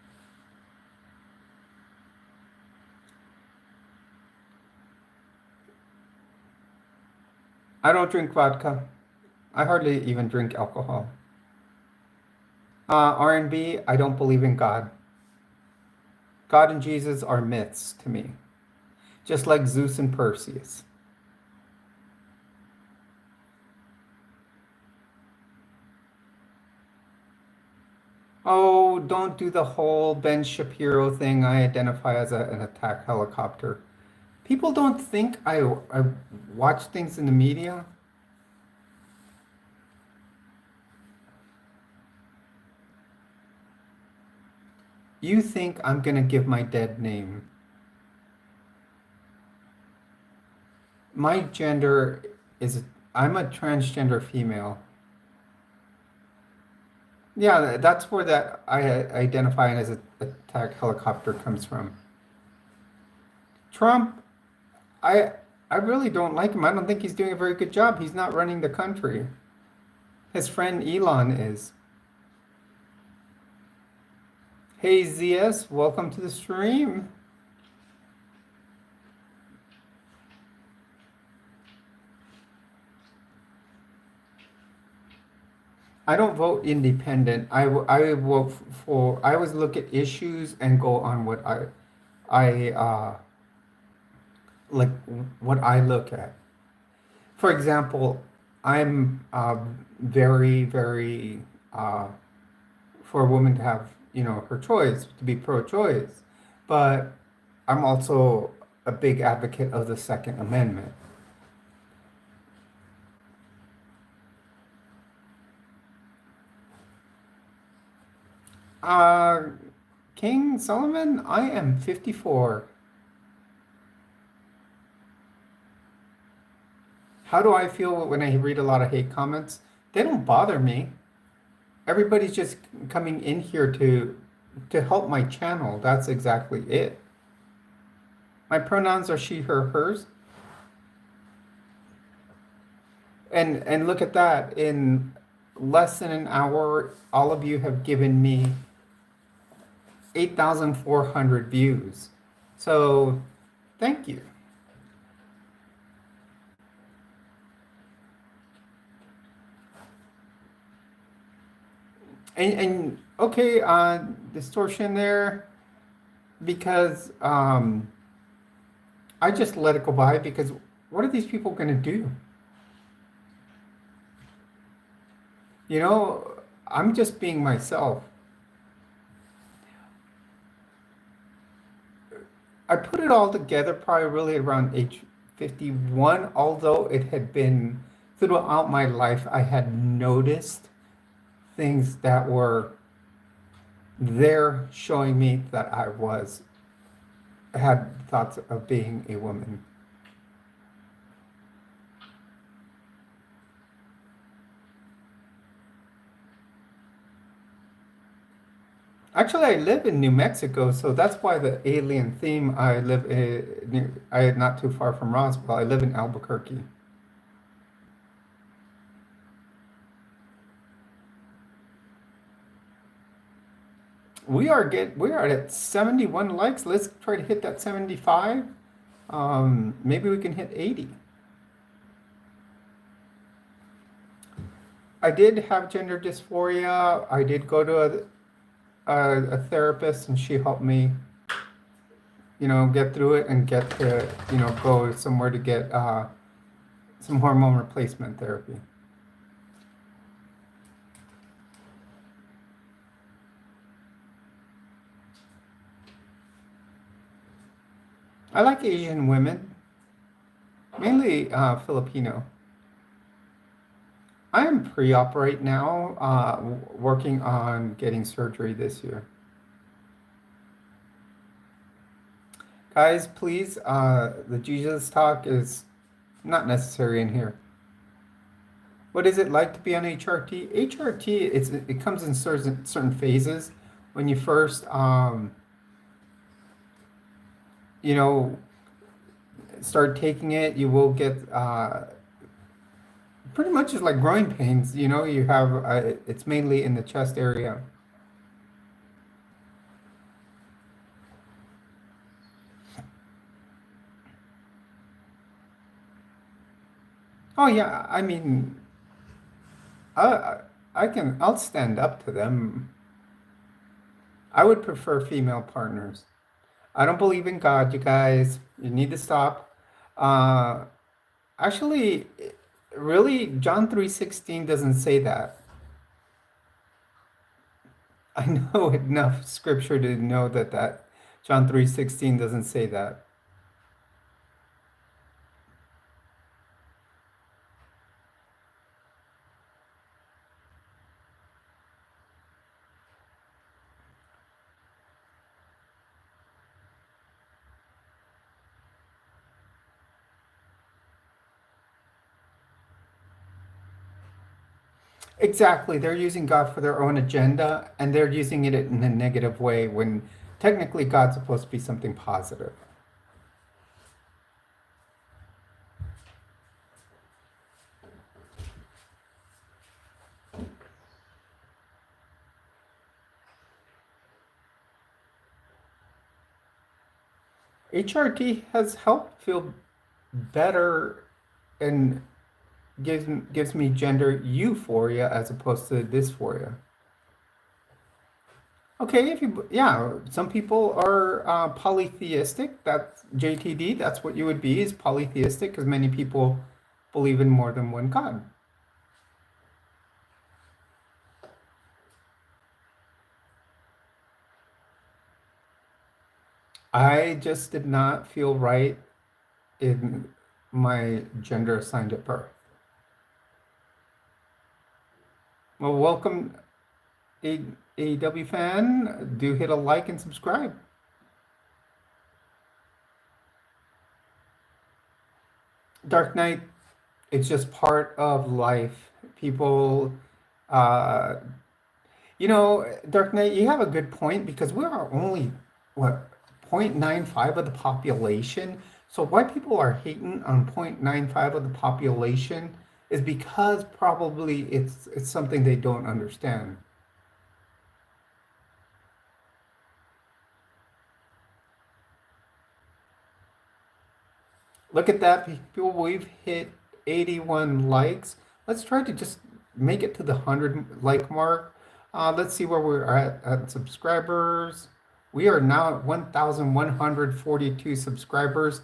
I don't drink vodka. I hardly even drink alcohol. R&B, I don't believe in God. God and Jesus are myths to me, just like Zeus and Perseus. Oh, don't do the whole Ben Shapiro thing. I identify as an attack helicopter. People don't think I watch things in the media. You think I'm gonna give my dead name. My gender is, I'm a transgender female. Yeah, that's where that I identify as an attack helicopter comes from. Trump, I I really don't like him. I don't think he's doing a very good job. He's not running the country. His friend Elon is. Hey ZS, welcome to the stream. I don't vote independent. I vote for, I always look at issues and go on what I like what I look at. For example, I'm very, very for a woman to have, her choice, to be pro-choice. But I'm also a big advocate of the Second Amendment. Uh, King Solomon, I am 54. How do I feel when I read a lot of hate comments? They don't bother me. Everybody's just coming in here to help my channel. That's exactly it. My pronouns are she, her, hers. And look at that. In less than an hour, all of you have given me 8,400 views. So, thank you. And okay, distortion there, because I just let it go by, because what are these people going to do? I'm just being myself. I put it all together probably really around age 51, although it had been throughout my life, I had noticed things that were there showing me that I had thoughts of being a woman. Actually, I live in New Mexico, so that's why the alien theme. I live I not too far from Roswell. I live in Albuquerque. We are at 71 likes. Let's try to hit that 75. Maybe we can hit 80. I did have gender dysphoria. I did go to a therapist, and she helped me, get through it and get to, go somewhere to get some hormone replacement therapy. I like Asian women, mainly Filipino. I am pre-op right now, working on getting surgery this year. Guys, please, the Jesus talk is not necessary in here. What is it like to be on HRT? HRT, it comes in certain phases. When you first, you know, start taking it, you will get pretty much just like growing pains. You have it's mainly in the chest area. Oh yeah, I mean, I I'll stand up to them. I would prefer female partners. I don't believe in God, you guys. You need to stop. Uh, Actually, really, John 3:16 doesn't say that. I know enough scripture to know that John 3:16 doesn't say that. Exactly. They're using God for their own agenda, and they're using it in a negative way when technically God's supposed to be something positive. HRT has helped feel better and gives me gender euphoria as opposed to dysphoria. Okay, yeah, some people are polytheistic. That's JTD. That's what you would be, is polytheistic, because many people believe in more than one God. I just did not feel right in my gender assigned at birth. Well, welcome, AEW fan. Do hit a like and subscribe. Dark Knight, it's just part of life. People, uh, Dark Knight, you have a good point, because we are only, what, 0.95 of the population. So why people are hating on 0.95 of the population is because probably it's something they don't understand. Look at that, people. We've hit 81 likes. Let's try to just make it to the 100 like mark. Let's see where we're at subscribers. We are now at 1,142 subscribers.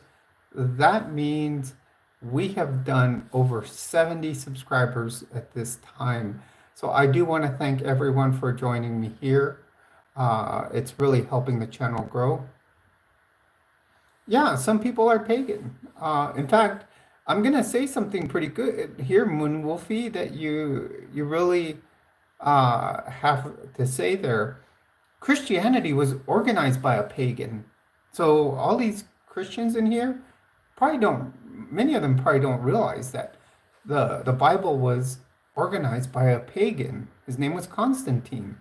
That means we have done over 70 subscribers at this time. So I do want to thank everyone for joining me here. It's really helping the channel grow. Yeah, some people are pagan. In fact, I'm gonna say something pretty good here, Moon Wolfie, that you really have to say there. Christianity was organized by a pagan. So all these Christians in here probably don't, many of them probably don't realize that the Bible was organized by a pagan. His name was Constantine.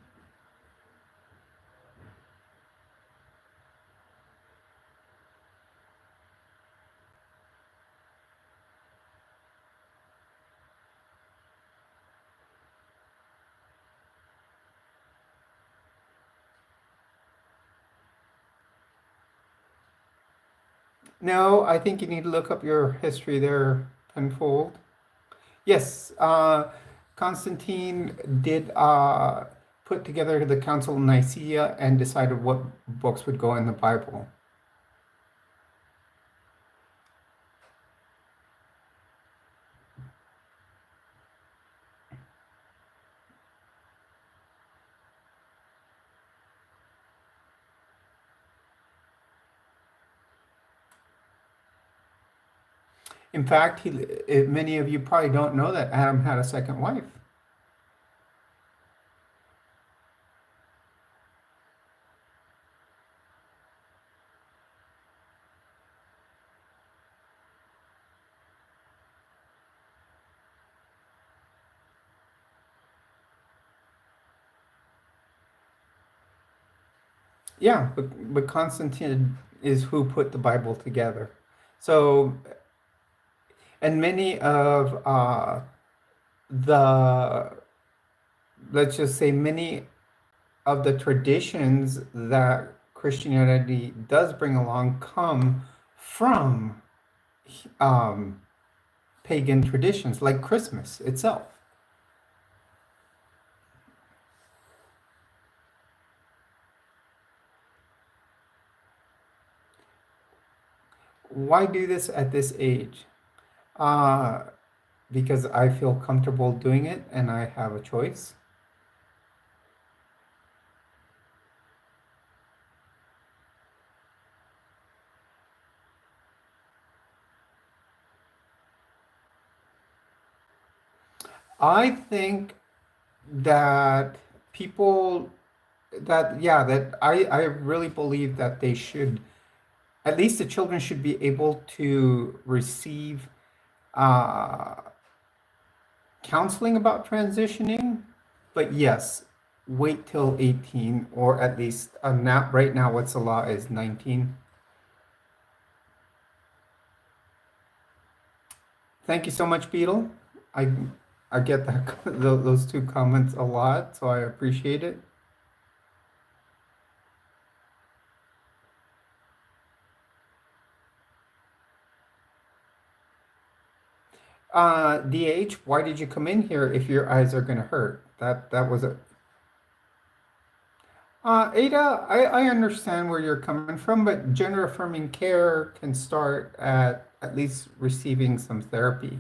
No, I think you need to look up your history there tenfold. Yes, Constantine did put together the Council of Nicaea and decided what books would go in the Bible. In fact, many of you probably don't know that Adam had a second wife. Yeah, but Constantine is who put the Bible together. So, and many of the, let's just say, many of the traditions that Christianity does bring along come from um, pagan traditions, like Christmas itself. Why do this at this age? Uh, because I feel comfortable doing it and I have a choice. I think that people that I really believe that they should, at least the children should be able to receive uh, counseling about transitioning. But yes, wait till 18, or at least now, right now, what's the law is 19. Thank you so much, Beetle. I I get that those two comments a lot, so I appreciate it. DH, why did you come in here if your eyes are gonna hurt? That was a Ada, I understand where you're coming from, but gender affirming care can start at least receiving some therapy.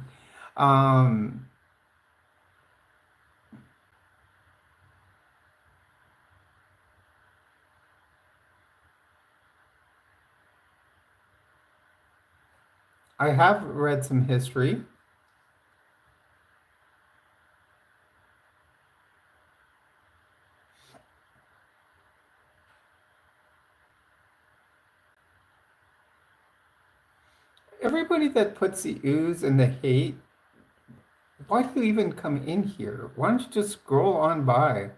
Um, I have read some history. Everybody that puts the ooze and the hate, why do you even come in here? Why don't you just scroll on by?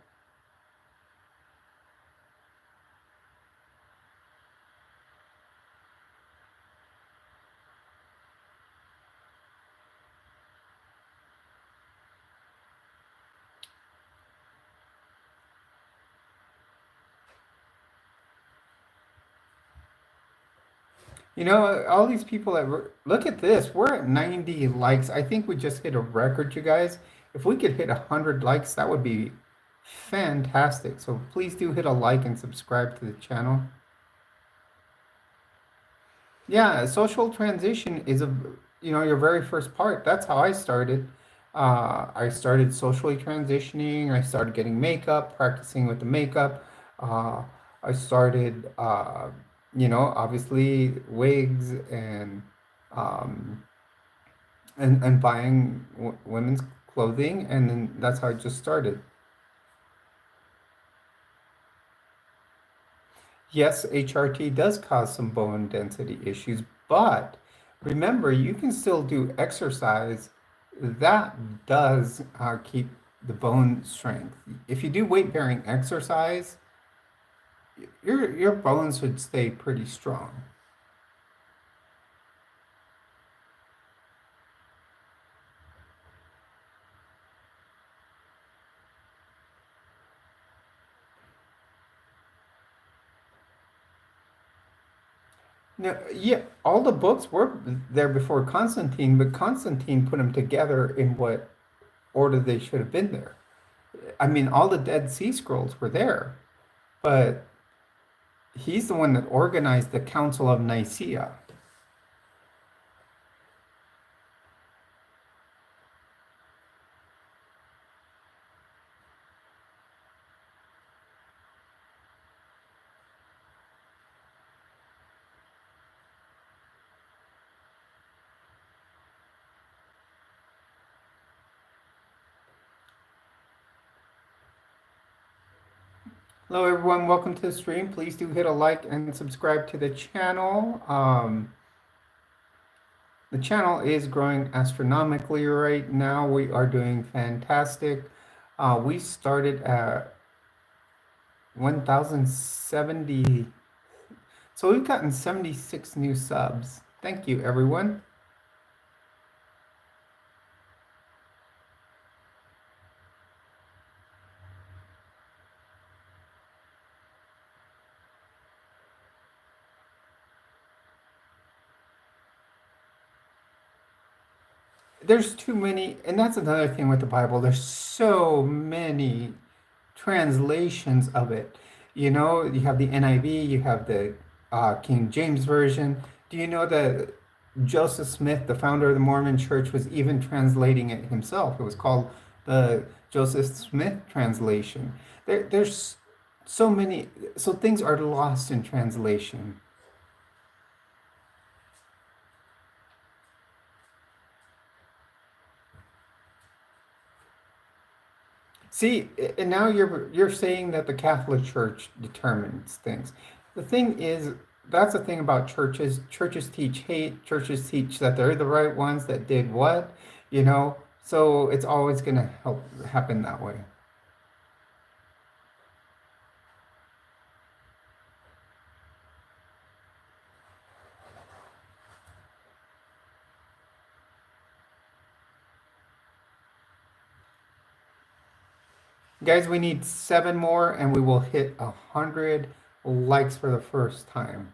You know, all these people that look at this, we're at 90 likes. I think we just hit a record, you guys. If we could hit 100 likes, that would be fantastic. So please do hit a like and subscribe to the channel. Yeah, social transition is your very first part. That's how I started. I started socially transitioning. I started getting makeup, practicing with the makeup. Uh, I started, obviously wigs um, and buying women's clothing, and then that's how I just started. Yes, HRT does cause some bone density issues, but remember, you can still do exercise. That does keep the bone strength. If you do weight-bearing exercise, your bones should stay pretty strong. No, yeah, all the books were there before Constantine, but Constantine put them together in what order they should have been there. I mean, all the Dead Sea Scrolls were there, but he's the one that organized the Council of Nicaea. Hello, everyone. Welcome to the stream. Please do hit a like and subscribe to the channel. The channel is growing astronomically right now. We are doing fantastic. We started at 1,070. So we've gotten 76 new subs. Thank you, everyone. There's too many, and that's another thing with the Bible. There's so many translations of it. You know, you have the NIV, you have the King James Version. Do you know that Joseph Smith, the founder of the Mormon Church, was even translating it himself? It was called the Joseph Smith translation. There's so many, so things are lost in translation. See, and now you're saying that the Catholic Church determines things. The thing is, that's the thing about churches. Churches teach hate. Churches teach that they're the right ones that did what, you know. So it's always going to help happen that way. Guys, we need 7 more, and we will hit 100 likes for the first time.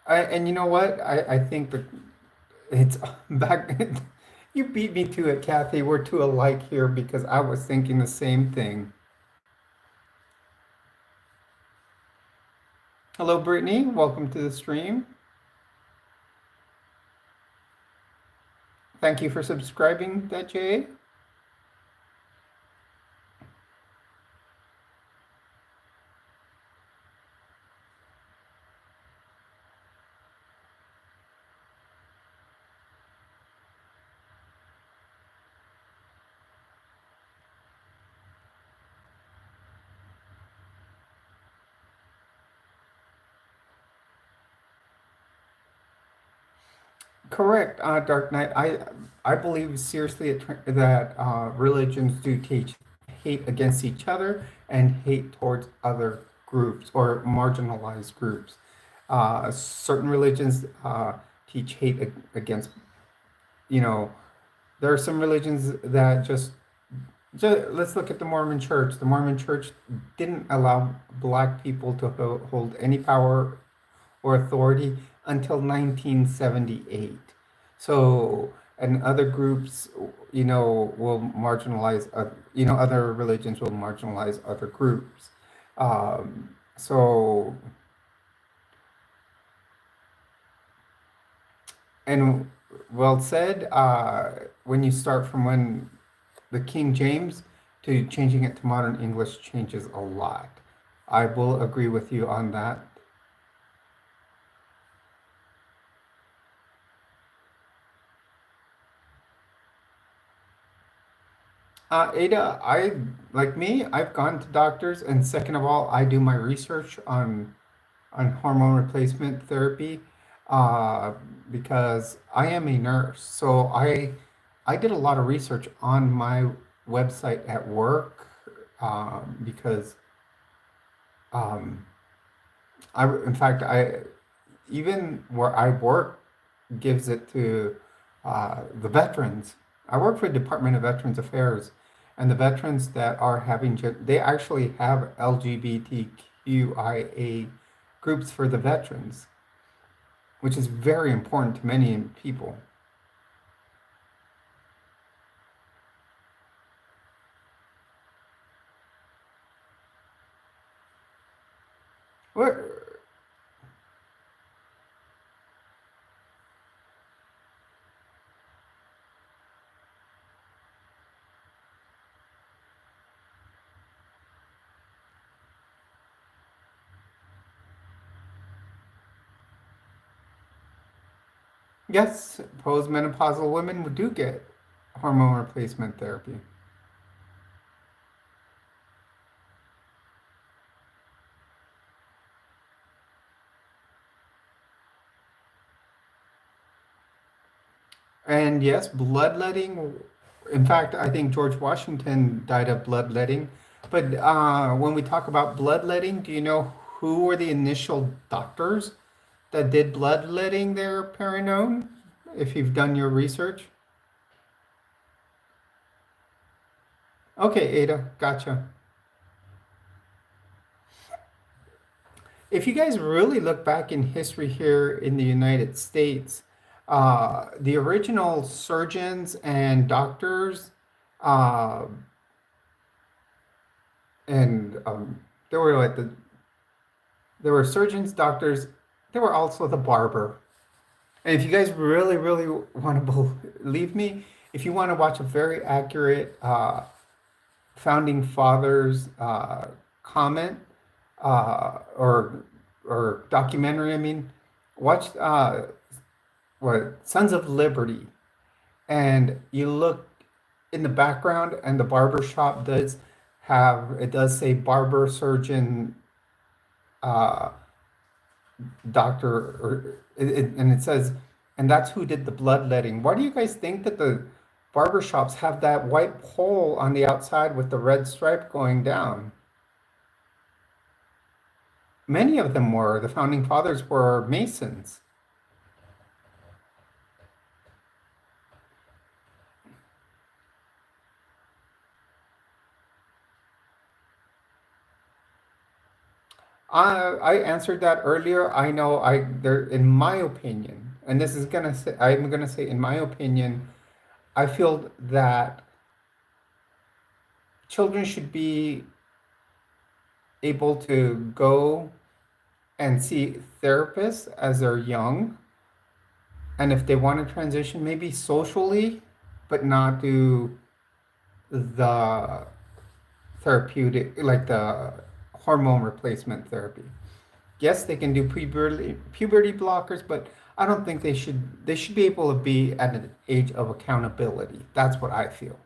And you know what? I think that it's back. You beat me to it, Kathy. We're to a like here because I was thinking the same thing. Hello, Brittany. Welcome to the stream. Thank you for subscribing, Jay. Correct, Dark Knight. I believe seriously that religions do teach hate against each other and hate towards other groups or marginalized groups. Certain religions teach hate against, you know, there are some religions that just let's look at the Mormon Church. The Mormon Church didn't allow black people to hold any power or authority until 1978. So, and other groups, you know, will marginalize, you know, other religions will marginalize other groups. So, and well said, when you start from when the King James to changing it to modern English changes a lot. I will agree with you on that. Ada, like me, I've gone to doctors, and second of all, I do my research on hormone replacement therapy because I am a nurse. So I did a lot of research on my website at work because in fact, even where I work gives it to the veterans. I work for the Department of Veterans Affairs, and the veterans that are having, they actually have LGBTQIA groups for the veterans, which is very important to many people. Where, yes, postmenopausal women do get hormone replacement therapy. And yes, bloodletting. In fact, I think George Washington died of bloodletting. But when we talk about bloodletting, do you know who were the initial doctors that did bloodletting there, Perinon? If you've done your research. Okay, Ada, gotcha. If you guys really look back in history here in the United States, the original surgeons and doctors, uh, and there were like there were surgeons, doctors, there were also the barber. And if you guys really, really want to believe me, if you want to watch a very accurate founding fathers comment or documentary, I mean, watch what Sons of Liberty, and you look in the background, and the barber shop does have it does say barber surgeon uh, doctor, and it says, and that's who did the bloodletting. Why do you guys think that the barber shops have that white pole on the outside with the red stripe going down? Many of them were. The founding fathers were Masons. I answered that earlier. I know I there in my opinion, and this is gonna say I'm gonna say in my opinion, I feel that children should be able to go and see therapists as they're young, and if they want to transition, maybe socially, but not do the therapeutic, like the hormone replacement therapy. Yes, they can do puberty blockers, but I don't think they should be able to be at an age of accountability. That's what I feel.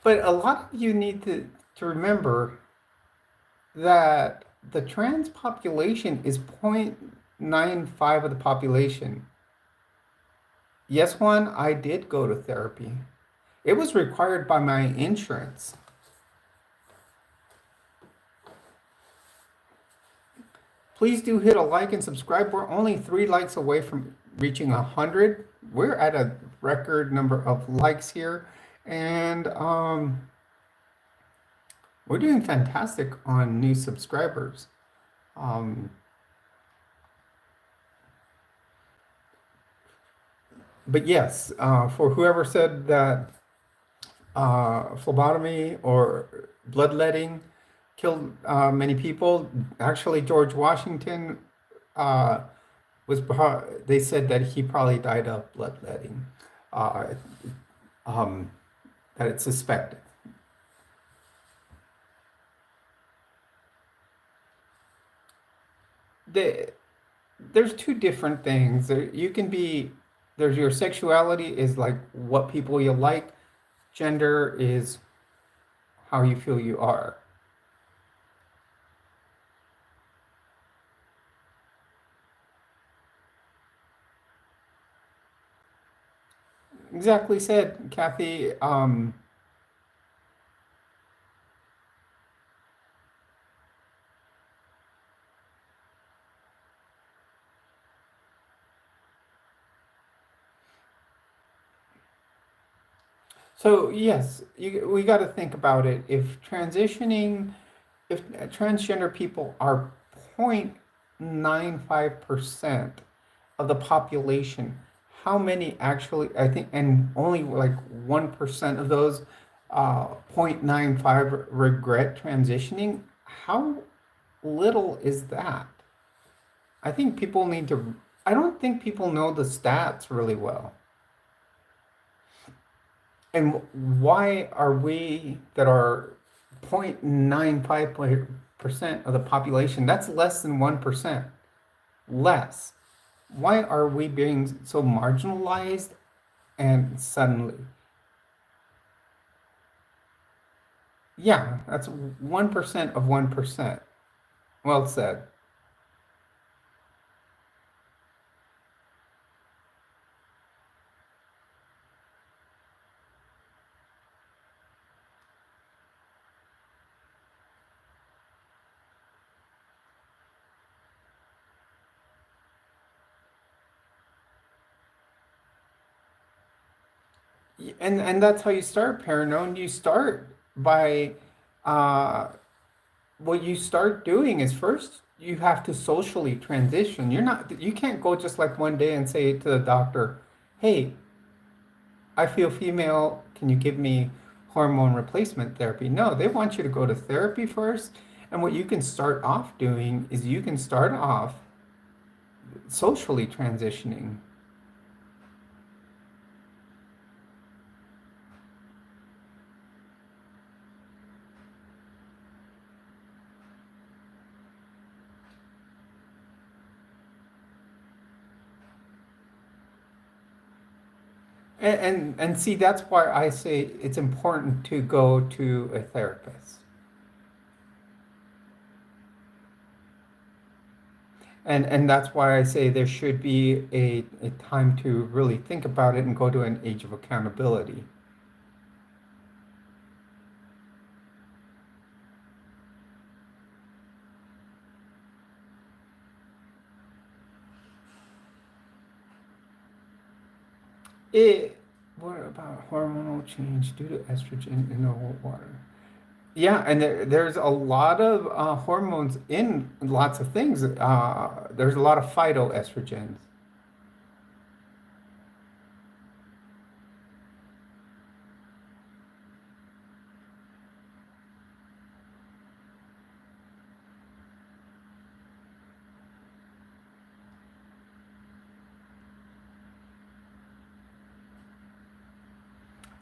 But a lot of you need to remember that the trans population is 0.95 of the population. Yes, Juan, I did go to therapy. It was required by my insurance. Please do hit a like and subscribe. We're only 3 likes away from reaching 100. We're at a record number of likes here, and we're doing fantastic on new subscribers. But yes, for whoever said that phlebotomy or bloodletting killed many people, actually George Washington uh, they said that he probably died of bloodletting, uh, um, that it's suspected. The, there's two different things. You can be there's your sexuality is like what people you like. Gender is how you feel you are. Exactly said, Kathy. So yes, we got to think about it. If transgender people are 0.95% of the population, how many actually, I think, and only like 1% of those 0.95 regret transitioning, how little is that? I think people need to, I don't think people know the stats really well. And why are we that are 0.95% of the population, that's less than 1%, less. Why are we being so marginalized and suddenly? Yeah, that's 1% of 1%. Well said. And that's how you start paranoid. You start by uh, what you start doing is first you have to socially transition. You can't go just like one day and say to the doctor, "Hey, I feel female. Can you give me hormone replacement therapy?" No, they want you to go to therapy first. And what you can start off doing is you can start off socially transitioning. And see, that's why I say it's important to go to a therapist. And that's why I say there should be a time to really think about it and go to an age of accountability. It, what about hormonal change due to estrogen in the water? Yeah, and there's a lot of hormones in lots of things. There's a lot of phytoestrogens.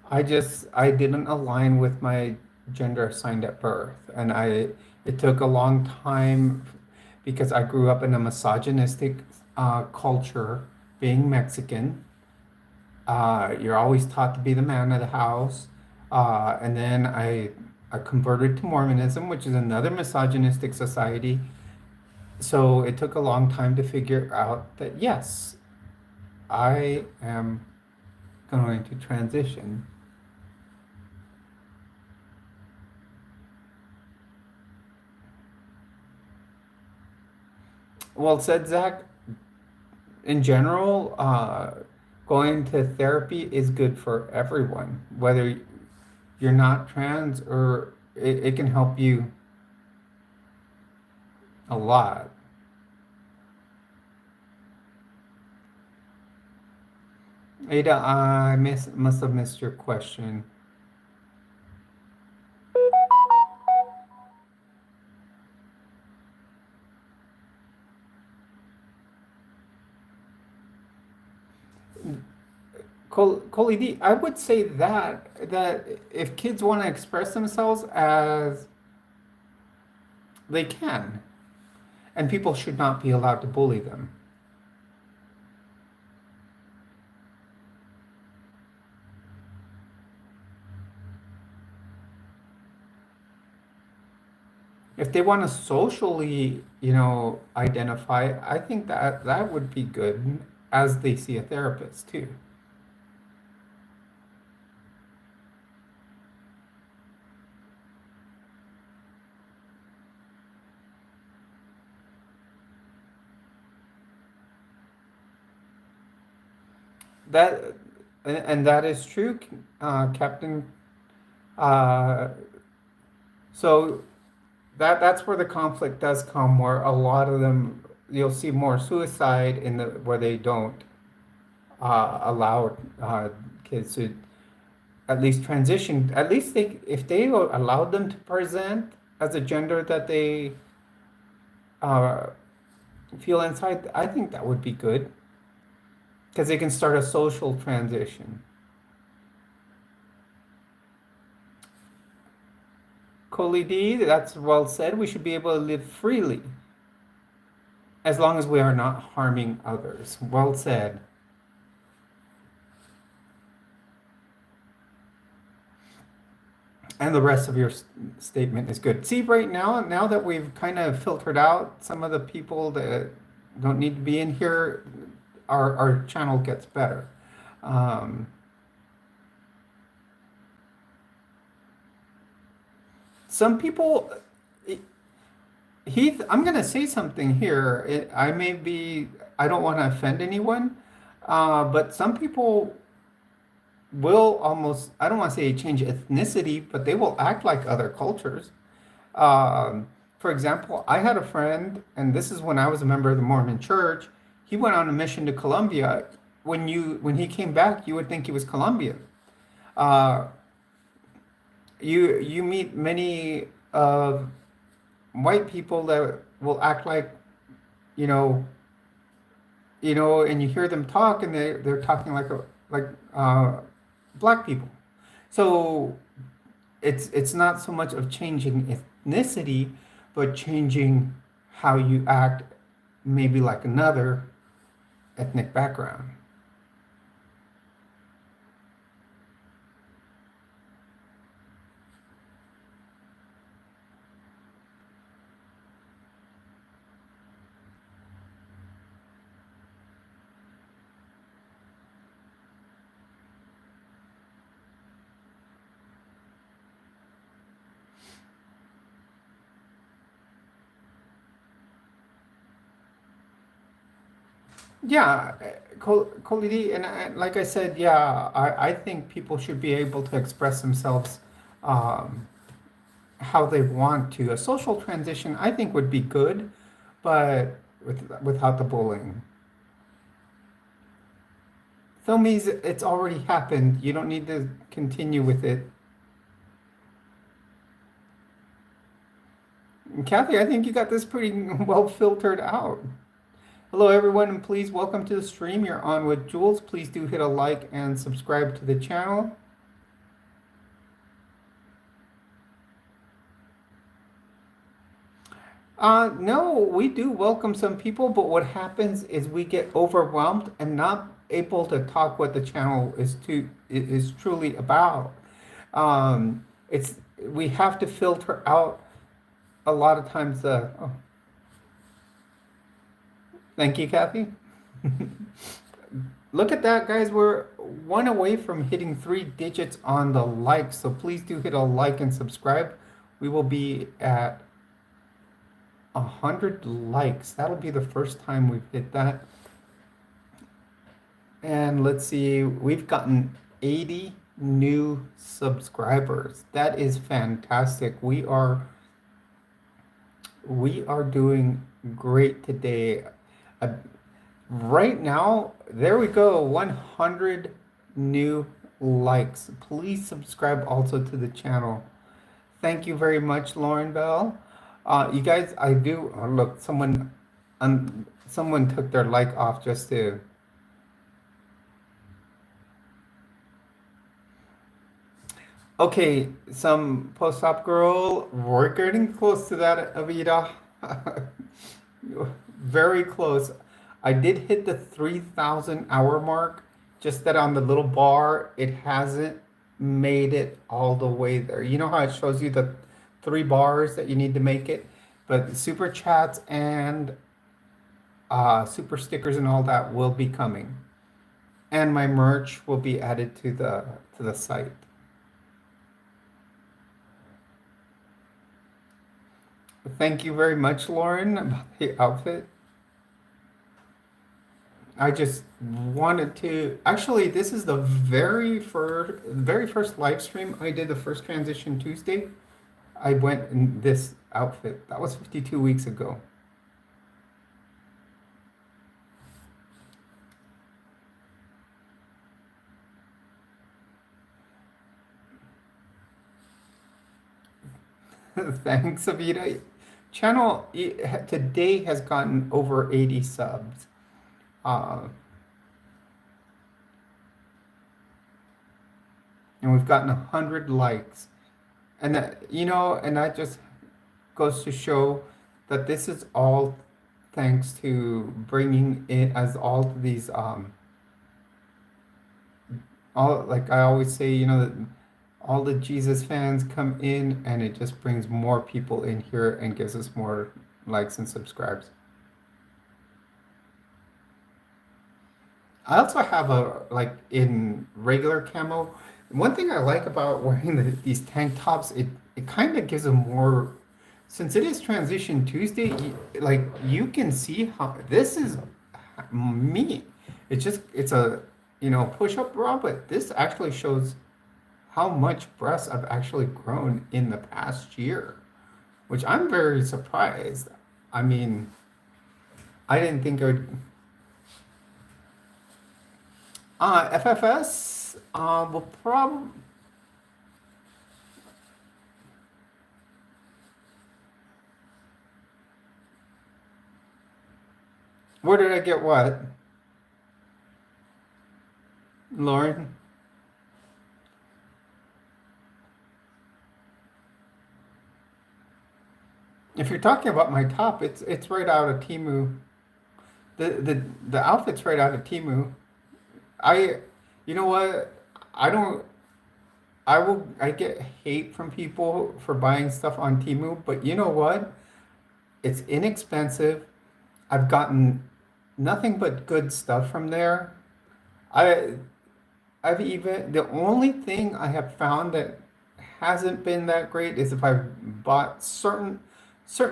I didn't align with my gender assigned at birth, and it took a long time because I grew up in a misogynistic culture, being Mexican. You're always taught to be the man of the house, and then I converted to Mormonism, which is another misogynistic society. So it took a long time to figure out that yes, I am going to transition. Well said, Zach. In general, going to therapy is good for everyone, whether you're not trans or it can help you a lot. Ada, must have missed your question. Coley, I would say that if kids want to express themselves as they can, and people should not be allowed to bully them. If they want to socially, identify, I think that would be good as they see a therapist too. That and that is true, Captain. Uh, so that's where the conflict does come, where a lot of them you'll see more suicide in the where they don't allow kids to at least transition. At least they if they allowed them to present, as a gender that they uh, feel inside, I think that would be good because they can start a social transition. Coley D, that's well said. We should be able to live freely as long as we are not harming others. Well said. And the rest of your statement is good. See, right now that we've kind of filtered out some of the people that don't need to be in here, our channel gets better. Um, some people, Heath, I'm going to say something here. I don't want to offend anyone, but some people will almost, I don't want to say change ethnicity, but they will act like other cultures. Um, for example, I had a friend, and this is when I was a member of the Mormon Church. He went on a mission to Colombia. When he came back, you would think he was Colombian. Uh, you meet many of white people that will act like you know and you hear them talk, and they're talking like black people. So it's not so much of changing ethnicity, but changing how you act, maybe like another ethnic background. Yeah, Kolidi, and like I said, yeah, I think people should be able to express themselves um, how they want to. A social transition, I think, would be good, but without the bullying. Filmies, it's already happened. You don't need to continue with it. Kathy, I think you got this pretty well filtered out. Hello, everyone, and please welcome to the stream. You're on with Jules. Please do hit a like and subscribe to the channel. No, we do welcome some people, but what happens is we get overwhelmed and not able to talk what the channel is truly about. It's we have to filter out a lot of times the. Oh, thank you, Kathy. Look at that, guys. We're one away from hitting 3 digits on the like, so please do hit a like and subscribe. We will be at 100 likes. That'll be the first time we've hit that. And let's see, we've gotten 80 new subscribers. That is fantastic. We are doing great today. Uh, right now, there we go, 100 new likes. Please subscribe also to the channel. Thank you very much, Lauren Bell. You guys, I do look. Someone took their like off just to. Okay, some post-op girl. We're getting close to that, Avita. Very close. I did hit the 3,000 hour mark. Just that on the little bar, it hasn't made it all the way there. You know how it shows you the 3 bars that you need to make it? But super chats and super stickers and all that will be coming. And my merch will be added to the site. Thank you very much, Lauren, about the outfit. I just wanted to actually this is the very first live stream I did, the first transition Tuesday. I went in this outfit. That was 52 weeks ago. Thanks, Avita. Channel today has gotten over 80 subs. Uh, and we've gotten 100 likes. And and that just goes to show that this is all thanks to bringing in as all these all like I always say, all the Jesus fans come in and it just brings more people in here and gives us more likes and subscribes. I also have a like in regular camo. One thing I like about wearing these tank tops, it kind of gives them more. Since it is Transition Tuesday, like you can see how this is me. It's a push-up bra, but this actually shows how much breasts I've actually grown in the past year, which I'm very surprised. I mean, I didn't think it would. FFS will probably. Where did I get what? Lauren? If you're talking about my top, it's right out of Temu. The outfit's right out of Temu. I, you know what? I don't. I get hate from people for buying stuff on Temu, but you know what? It's inexpensive. I've gotten nothing but good stuff from there. I I've even the only thing I have found that hasn't been that great is if I've bought certain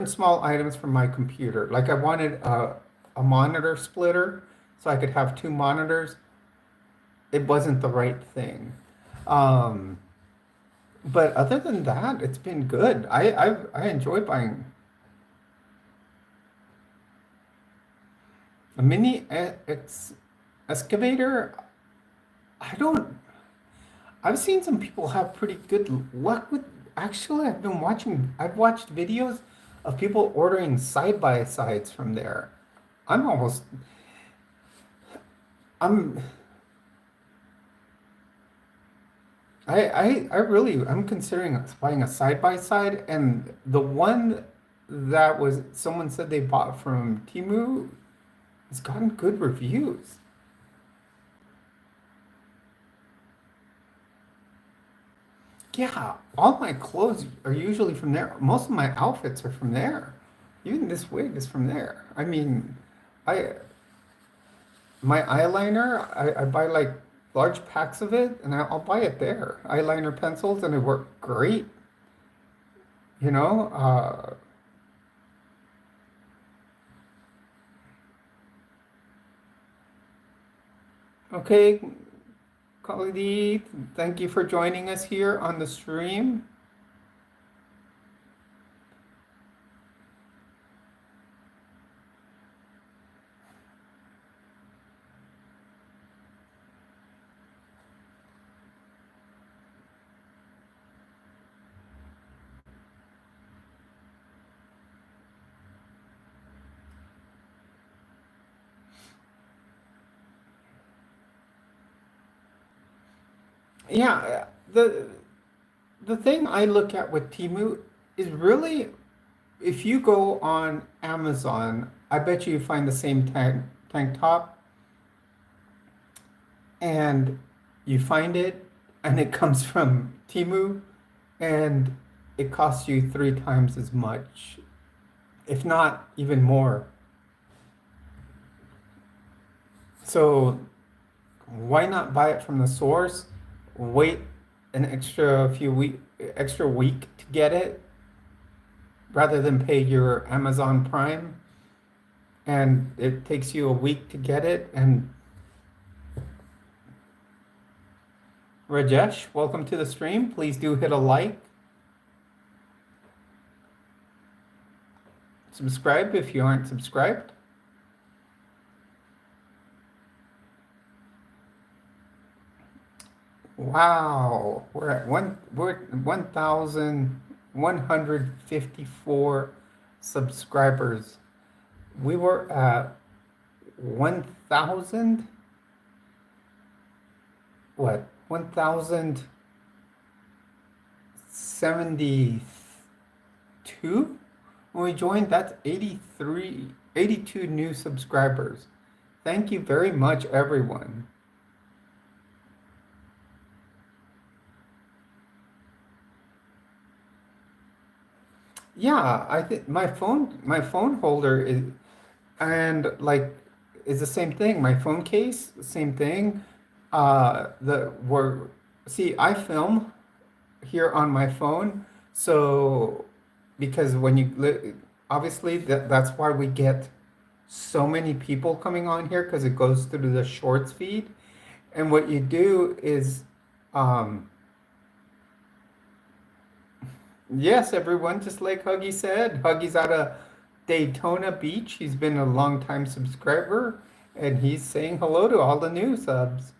small items from my computer. Like I wanted a monitor splitter so I could have two monitors. It wasn't the right thing. Um, but other than that, it's been good. I enjoy buying a mini excavator. I don't. I've seen some people have pretty good luck with. Actually, I've watched videos of people ordering side by sides from there. I'm almost. I'm. I'm considering buying a side by side, and the one that was someone said they bought from Temu has gotten good reviews. Yeah, all my clothes are usually from there. Most of my outfits are from there. Even this wig is from there. I mean, I my eyeliner, I buy like large packs of it and I'll buy it there. Eyeliner pencils and they work great, you know? Okay, Khalidi, thank you for joining us here on the stream. Yeah, the thing I look at with Temu is really if you go on Amazon, I bet you find the same tank top and you find it and it comes from Temu and it costs you three times as much, if not even more. So why not buy it from the source? Wait an extra week to get it rather than pay your Amazon Prime and it takes you a week to get it. And Rajesh, welcome to the stream. Please do hit a like. Subscribe if you aren't subscribed. Wow, we're at 1,000 154 subscribers. We were at 1,000, what, 1,072 when we joined. That's 82 new subscribers. Thank you very much, everyone. Yeah, I think my phone holder is, and like, is the same thing. My phone case, same thing. The we're See, I film here on my phone, so because obviously that's why we get so many people coming on here, because it goes through the shorts feed. And what you do is, um, yes, everyone, just like Huggy said, Huggy's out of Daytona Beach. He's been a long time subscriber, and he's saying hello to all the new subs.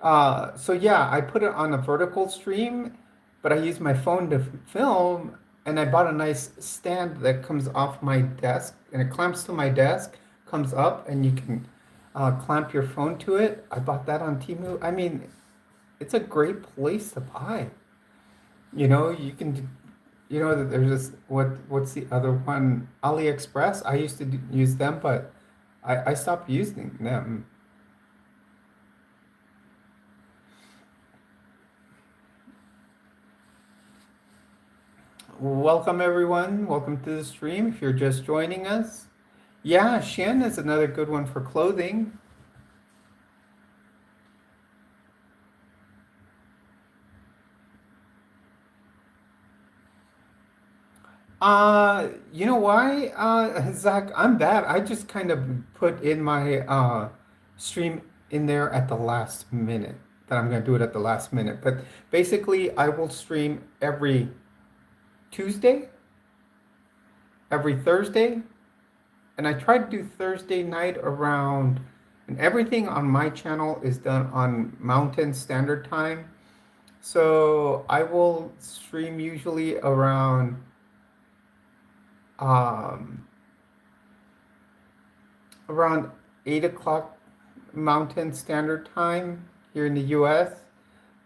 So yeah, I put it on a vertical stream, but I use my phone to film, and I bought a nice stand that comes off my desk, and it clamps to my desk, comes up, and you can clamp your phone to it. I bought that on Temu. I mean, it's a great place to buy. You can, that there's this, what's the other one? AliExpress. I used to use them, but I stopped using them. Welcome, everyone. Welcome to the stream. If you're just joining us, yeah, Shen is another good one for clothing. You know why, Zach? I'm bad. I just kind of put in my stream in there at the last minute, that I'm going to do it at the last minute. But basically, I will stream every Tuesday, every Thursday, and I try to do Thursday night around, and everything on my channel is done on Mountain Standard Time. So I will stream usually around um, around 8 o'clock Mountain Standard Time here in the US.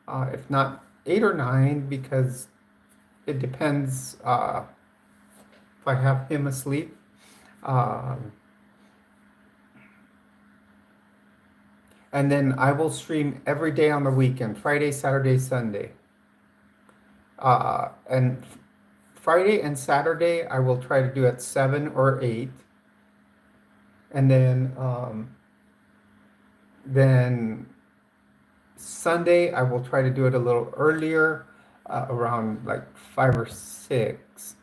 If not 8 or 9, because it depends if I have him asleep. And then I will stream every day on the weekend, Friday, Saturday, Sunday. And Friday and Saturday, I will try to do at 7 or 8. And then Sunday, I will try to do it a little earlier, around like 5 or 6,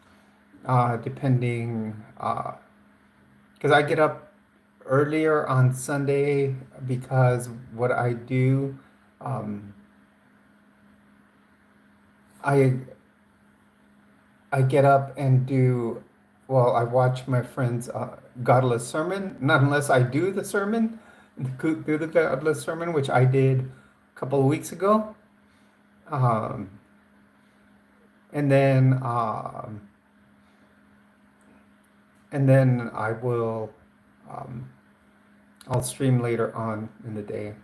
depending, because I get up earlier on Sunday, because what I do, I get up and do, well, I watch my friend's godless sermon, not unless I do the sermon, do the godless sermon, which I did a couple of weeks ago. And then I will, I'll stream later on in the day.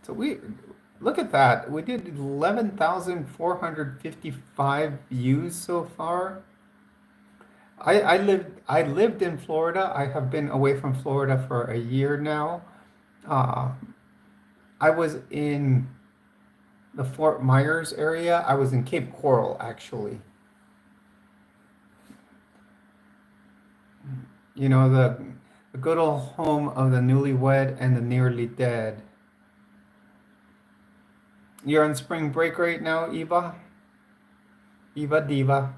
So look at that. We did 11,455 views so far. I lived in Florida. I have been away from Florida for a year now. I was in the Fort Myers area. I was in Cape Coral, actually. The good old home of the newlywed and the nearly dead. You're on spring break right now, Eva? Eva Diva.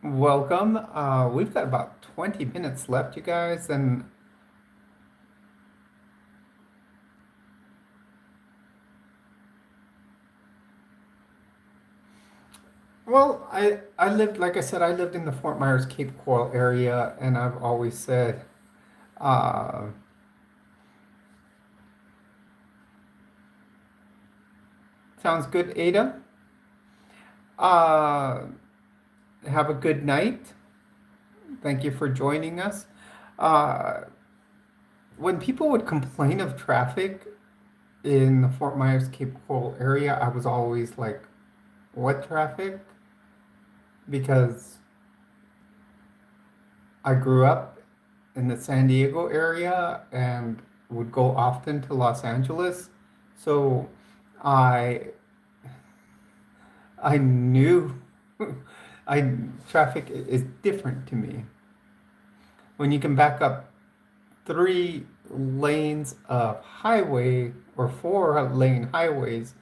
Welcome. We've got about 20 minutes left, you guys, and Well, I lived, like I said, I lived in the Fort Myers Cape Coral area, and I've always said, uh, sounds good, Ada. Uh, have a good night. Thank you for joining us. Uh, when people would complain of traffic in the Fort Myers Cape Coral area, I was always like, what traffic? Because I grew up in the San Diego area and would go often to Los Angeles. So I I knew I traffic is different to me. When you can back up 3 lanes of highway or 4 lane highways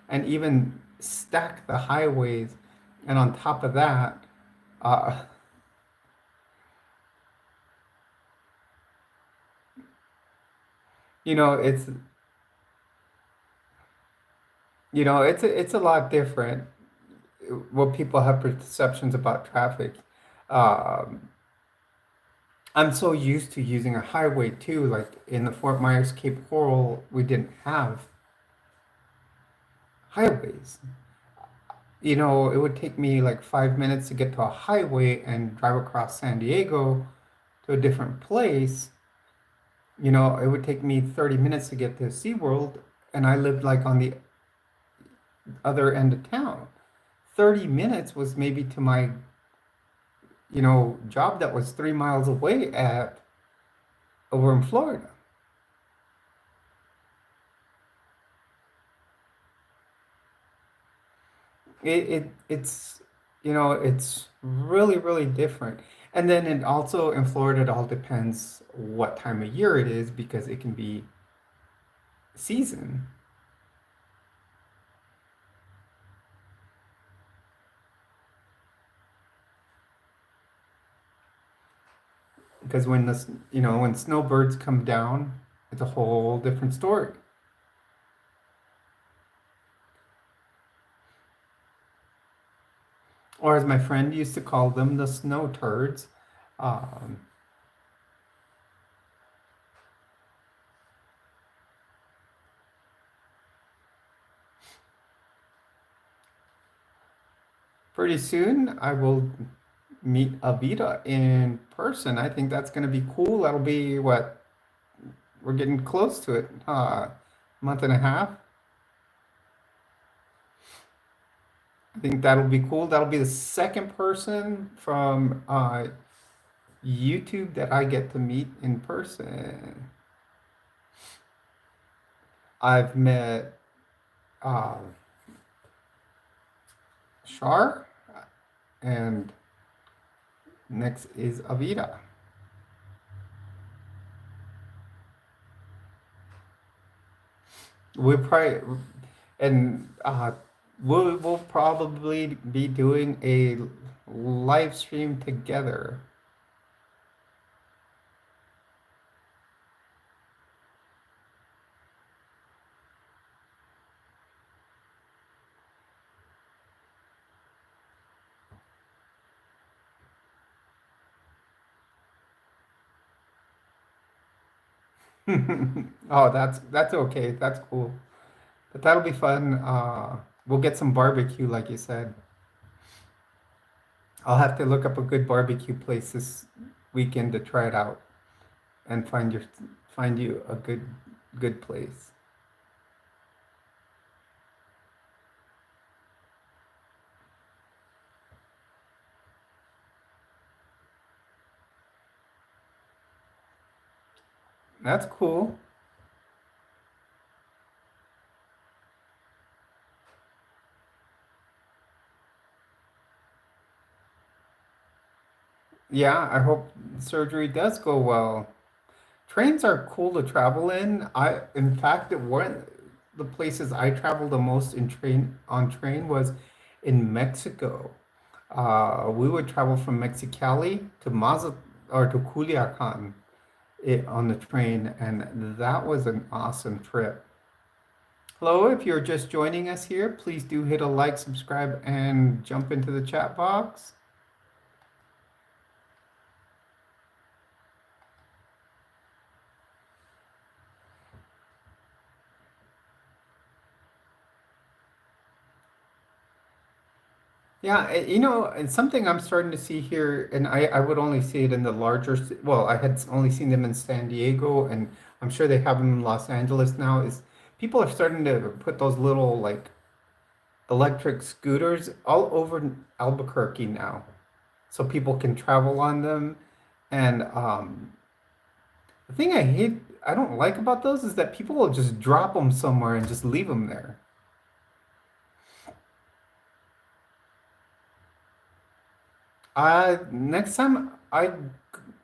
and even stack the highways, and on top of that, uh, you know, it's a lot different what people have perceptions about traffic. Um, I'm so used to using a highway too. Like in the Fort Myers Cape Coral, we didn't have highways. It would take me like 5 minutes to get to a highway and drive across San Diego to a different place. It would take me 30 minutes to get to SeaWorld, and I lived like on the other end of town. 30 minutes was maybe to my, job that was 3 miles away at over in Florida. It's really, really different. And then it also in Florida, it all depends what time of year it is because it can be season. Because when snowbirds come down, it's a whole different story. Or as my friend used to call them, the snow turds. Um, Pretty soon, I will meet Avita in person. I think that's going to be cool. That'll be what we're getting close to it. Month and a half. I think that'll be cool. That'll be the second person from YouTube that I get to meet in person. I've met uh, Shar, and next is Avita. We'll probably and we'll probably be doing a live stream together. Oh, that's okay. That's cool. But that'll be fun. We'll get some barbecue, like you said. I'll have to look up a good barbecue place this weekend to try it out and find you a good place. That's cool. Yeah, I hope surgery does go well. Trains are cool to travel in. In fact, one the places I traveled the most on train was in Mexico. We would travel from Mexicali to to Culiacan on the train, and that was an awesome trip. Hello, if you're just joining us here, please do hit a like, subscribe, and jump into the chat box. Yeah, and something I'm starting to see here, and I would only see it in the larger, well, I had only seen them in San Diego, and I'm sure they have them in Los Angeles now, is people are starting to put those little like electric scooters all over Albuquerque now, so people can travel on them. And the thing I don't like about those is that people will just drop them somewhere and just leave them there. Next time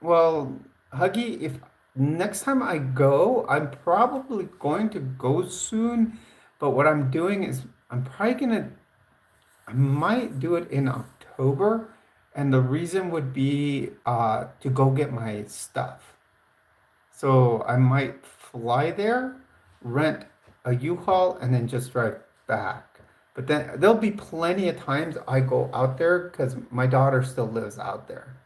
well, Huggy, if next time I go, I'm probably going to go soon, but what I'm doing is I might do it in October, and the reason would be to go get my stuff. So I might fly there, rent a U-Haul, and then just drive back. But then there'll be plenty of times I go out there because my daughter still lives out there.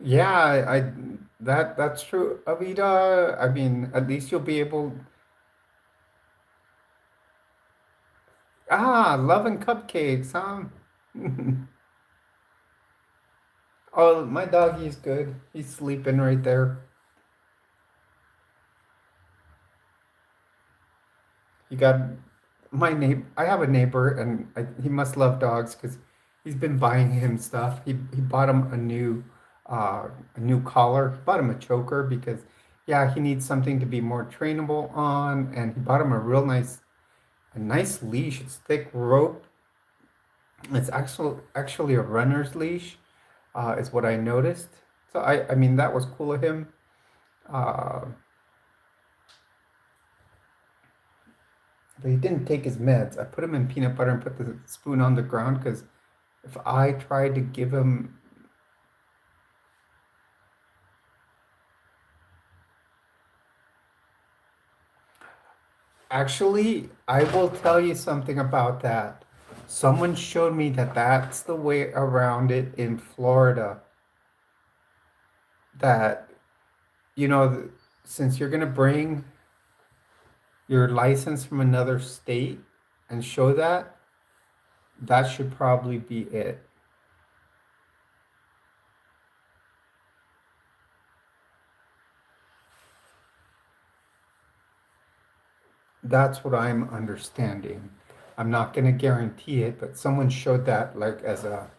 Yeah, that's true, Avita. I mean, at least you'll be able. Love and cupcakes, huh? Oh, my doggy's good. He's sleeping right there. You got my neighbor. I have a neighbor, and he must love dogs because he's been buying him stuff. He bought him a new collar. He bought him a choker because yeah, he needs something to be more trainable on, and he bought him a nice leash. It's thick rope. It's actually a runner's leash, is what I noticed. So I mean that was cool of him. Uh, but he didn't take his meds. I put him in peanut butter and put the spoon on the ground because if I tried to give him, actually, I will tell you something about that. Someone showed me that that's the way around it in Florida. That, you know, since you're going to bring your license from another state and show that, that should probably be it. That's what I'm understanding. I'm not going to guarantee it, but someone showed that like as a,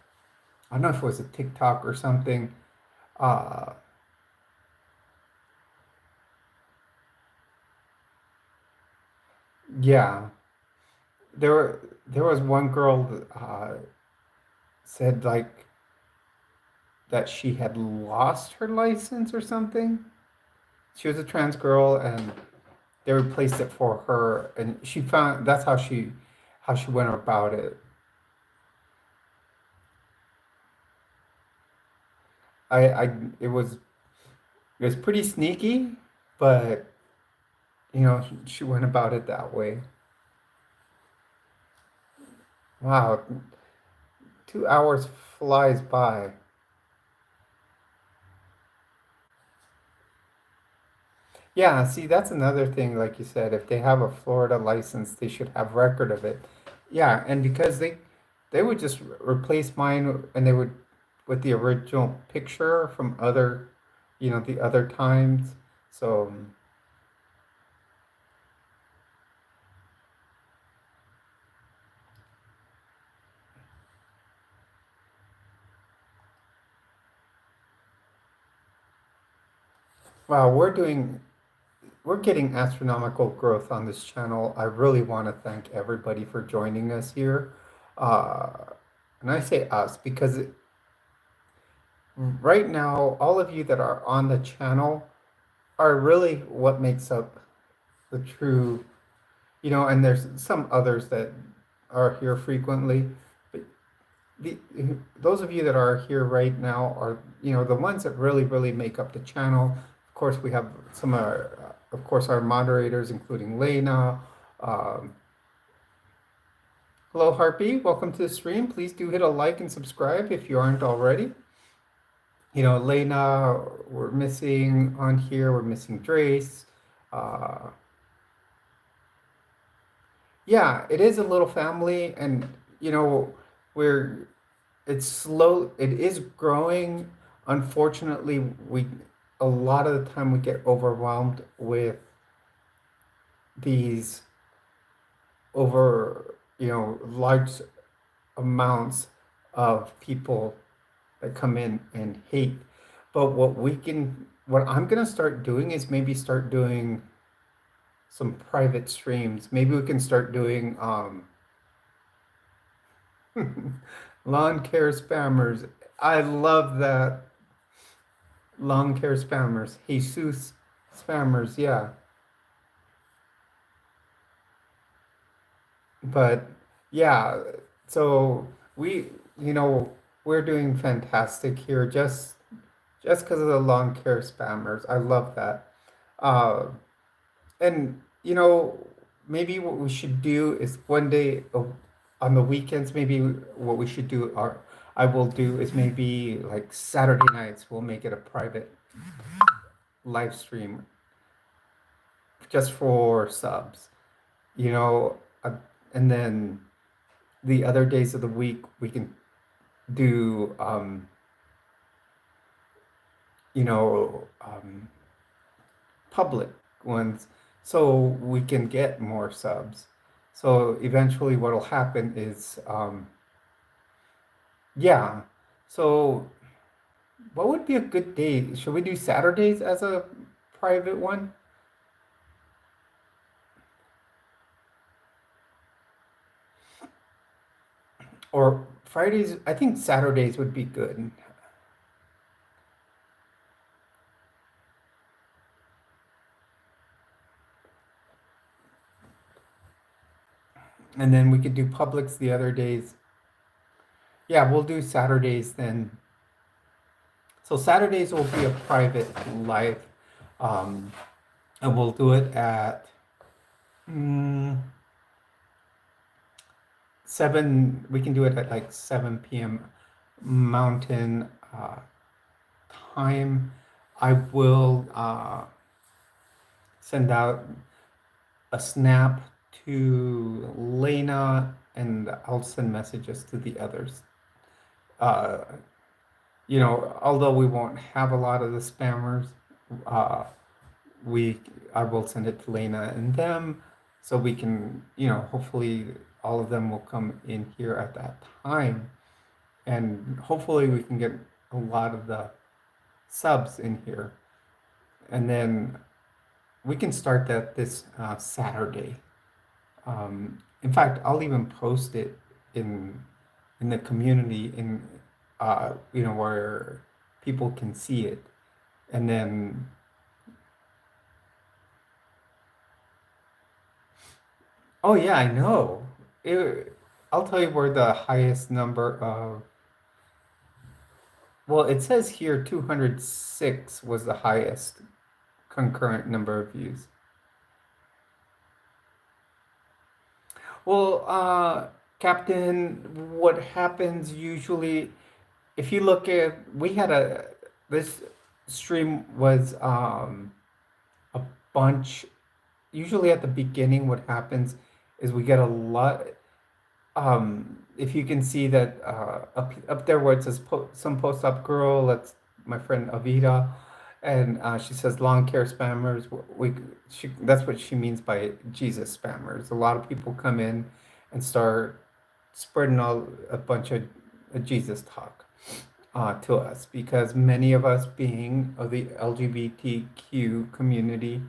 I don't know if it was a TikTok or something. Uh, yeah, there was one girl that said like that she had lost her license or something. She was a trans girl, and they replaced it for her, and she found that's how she went about it. I it was pretty sneaky, but she went about it that way. Wow, 2 hours flies by. Yeah, see, that's another thing, like you said, if they have a Florida license, they should have record of it. Yeah, and because they would just replace mine and they would with the original picture from other, the other times. So, wow, we're doing we're getting astronomical growth on this channel. I really want to thank everybody for joining us here. Uh, and I say us because right now, all of you that are on the channel are really what makes up the true, and there's some others that are here frequently, but the those of you that are here right now are, the ones that really make up the channel. Of course, we have some of course, our moderators, including Lena. Um, Hello, Harpy. Welcome to the stream. Please do hit a like and subscribe if you aren't already. Lena, we're missing on here. We're missing Drace. Uh, yeah, it is a little family, and we're it's slow. It is growing. Unfortunately, we a lot of the time we get overwhelmed with these large amounts of people that come in and hate. But what I'm gonna start doing is maybe start doing some private streams. Maybe we can start doing lawn care spammers. I love that. Lawn care spammers. Jesus spammers, yeah. But yeah, so we're doing fantastic here just because of the lawn care spammers. I love that. Uh, and maybe what we should do is one day on the weekends, maybe what we should do I will do is maybe like Saturday nights, we'll make it a private live stream just for subs, you know, uh, and then the other days of the week we can do, public ones so we can get more subs. So eventually what'll happen is, yeah. So what would be a good day? Should we do Saturdays as a private one? Or Fridays? I think Saturdays would be good. And then we could do publics the other days. Yeah, we'll do Saturdays then. So Saturdays will be a private live. And we'll do it at 7. We can do it at like 7 p.m. Mountain time. I will send out a snap to Lena, and I'll send messages to the others. Although we won't have a lot of the spammers, I will send it to Lena and them, so we can, hopefully all of them will come in here at that time, and hopefully we can get a lot of the subs in here, and then we can start that this Saturday. In fact, I'll even post it in the community where people can see it, and then oh yeah, I know. I'll tell you where the highest number of. Well, it says here 206 was the highest concurrent number of views. Well, Captain, what happens usually, if you look at, this stream was a bunch. Usually at the beginning, what happens is we get a lot. If you can see that up there where it says some post-op girl, that's my friend Avita, and she says lawn care spammers. That's what she means by Jesus spammers. A lot of people come in and start spreading a bunch of Jesus talk to us, because many of us being of the LGBTQ community,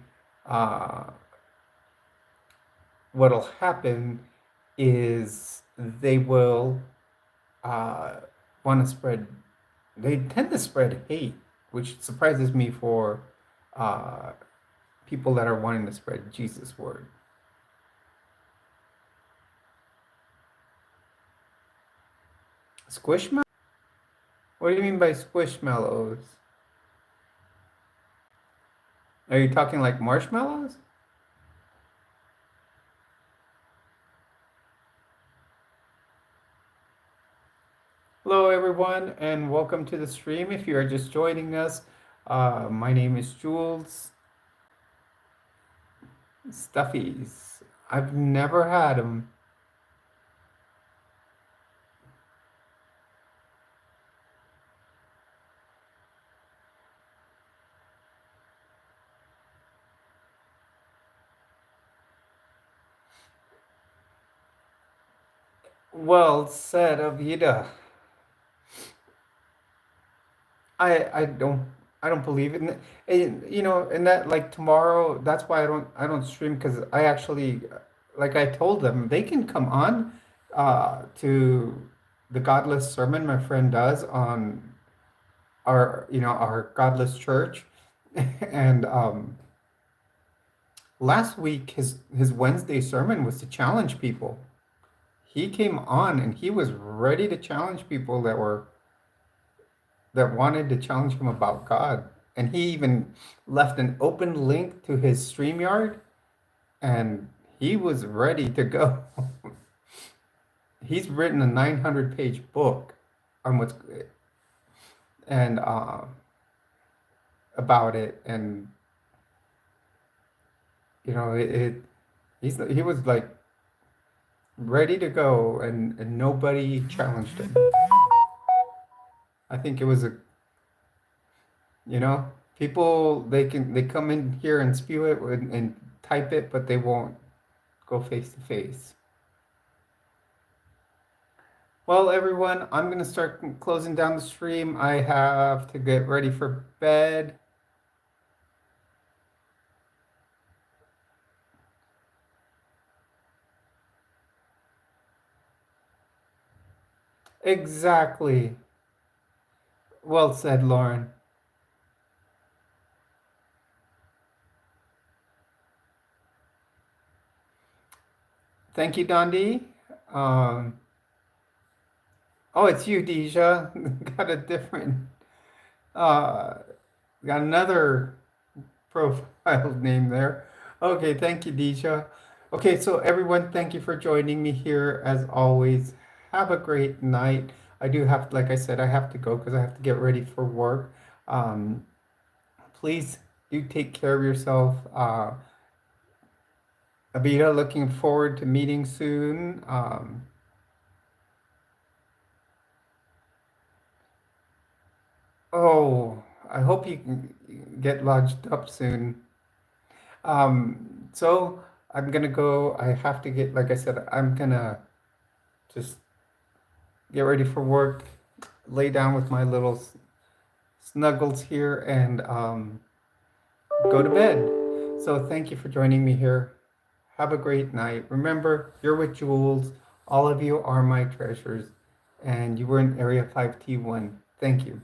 uh, what'll happen is they will uh, want to spread, they tend to spread hate, which surprises me for uh, people that are wanting to spread Jesus' word. Squishmallows? What do you mean by squishmallows? Are you talking like marshmallows? Hello, everyone, and welcome to the stream. If you are just joining us, my name is Jules. Stuffies. I've never had them. Well said, Avida. I don't believe it. And, you know, and that like tomorrow, that's why I don't stream because I actually, like I told them, they can come on to the Godless sermon my friend does on our Godless church. And last week his Wednesday sermon was to challenge people. He came on and he was ready to challenge people that wanted to challenge him about God. And he even left an open link to his StreamYard, and he was ready to go. He's written a 900-page book on what's and about it, and you know he was like ready to go, and nobody challenged him. I think it was you know, people they come in here and spew it and type it, but they won't go face to face. Well, everyone, I'm gonna start closing down the stream. I have to get ready for bed. Exactly. Well said, Lauren. Thank you, Dondi. Um, oh, it's you, Deja. Got a different, uh, got another profile name there. Okay, thank you, Deja. Okay, so everyone, thank you for joining me here as always. Have a great night. I do have, like I said, I have to go because I have to get ready for work. Um, please do take care of yourself. Abida, looking forward to meeting soon. Oh, I hope you can get lodged up soon. So I'm gonna go. I have to get, like I said, I'm gonna just get ready for work, lay down with my little snuggles here, and go to bed. So thank you for joining me here. Have a great night. Remember, you're with Jules. All of you are my treasures, and you were in Area 5T1. Thank you.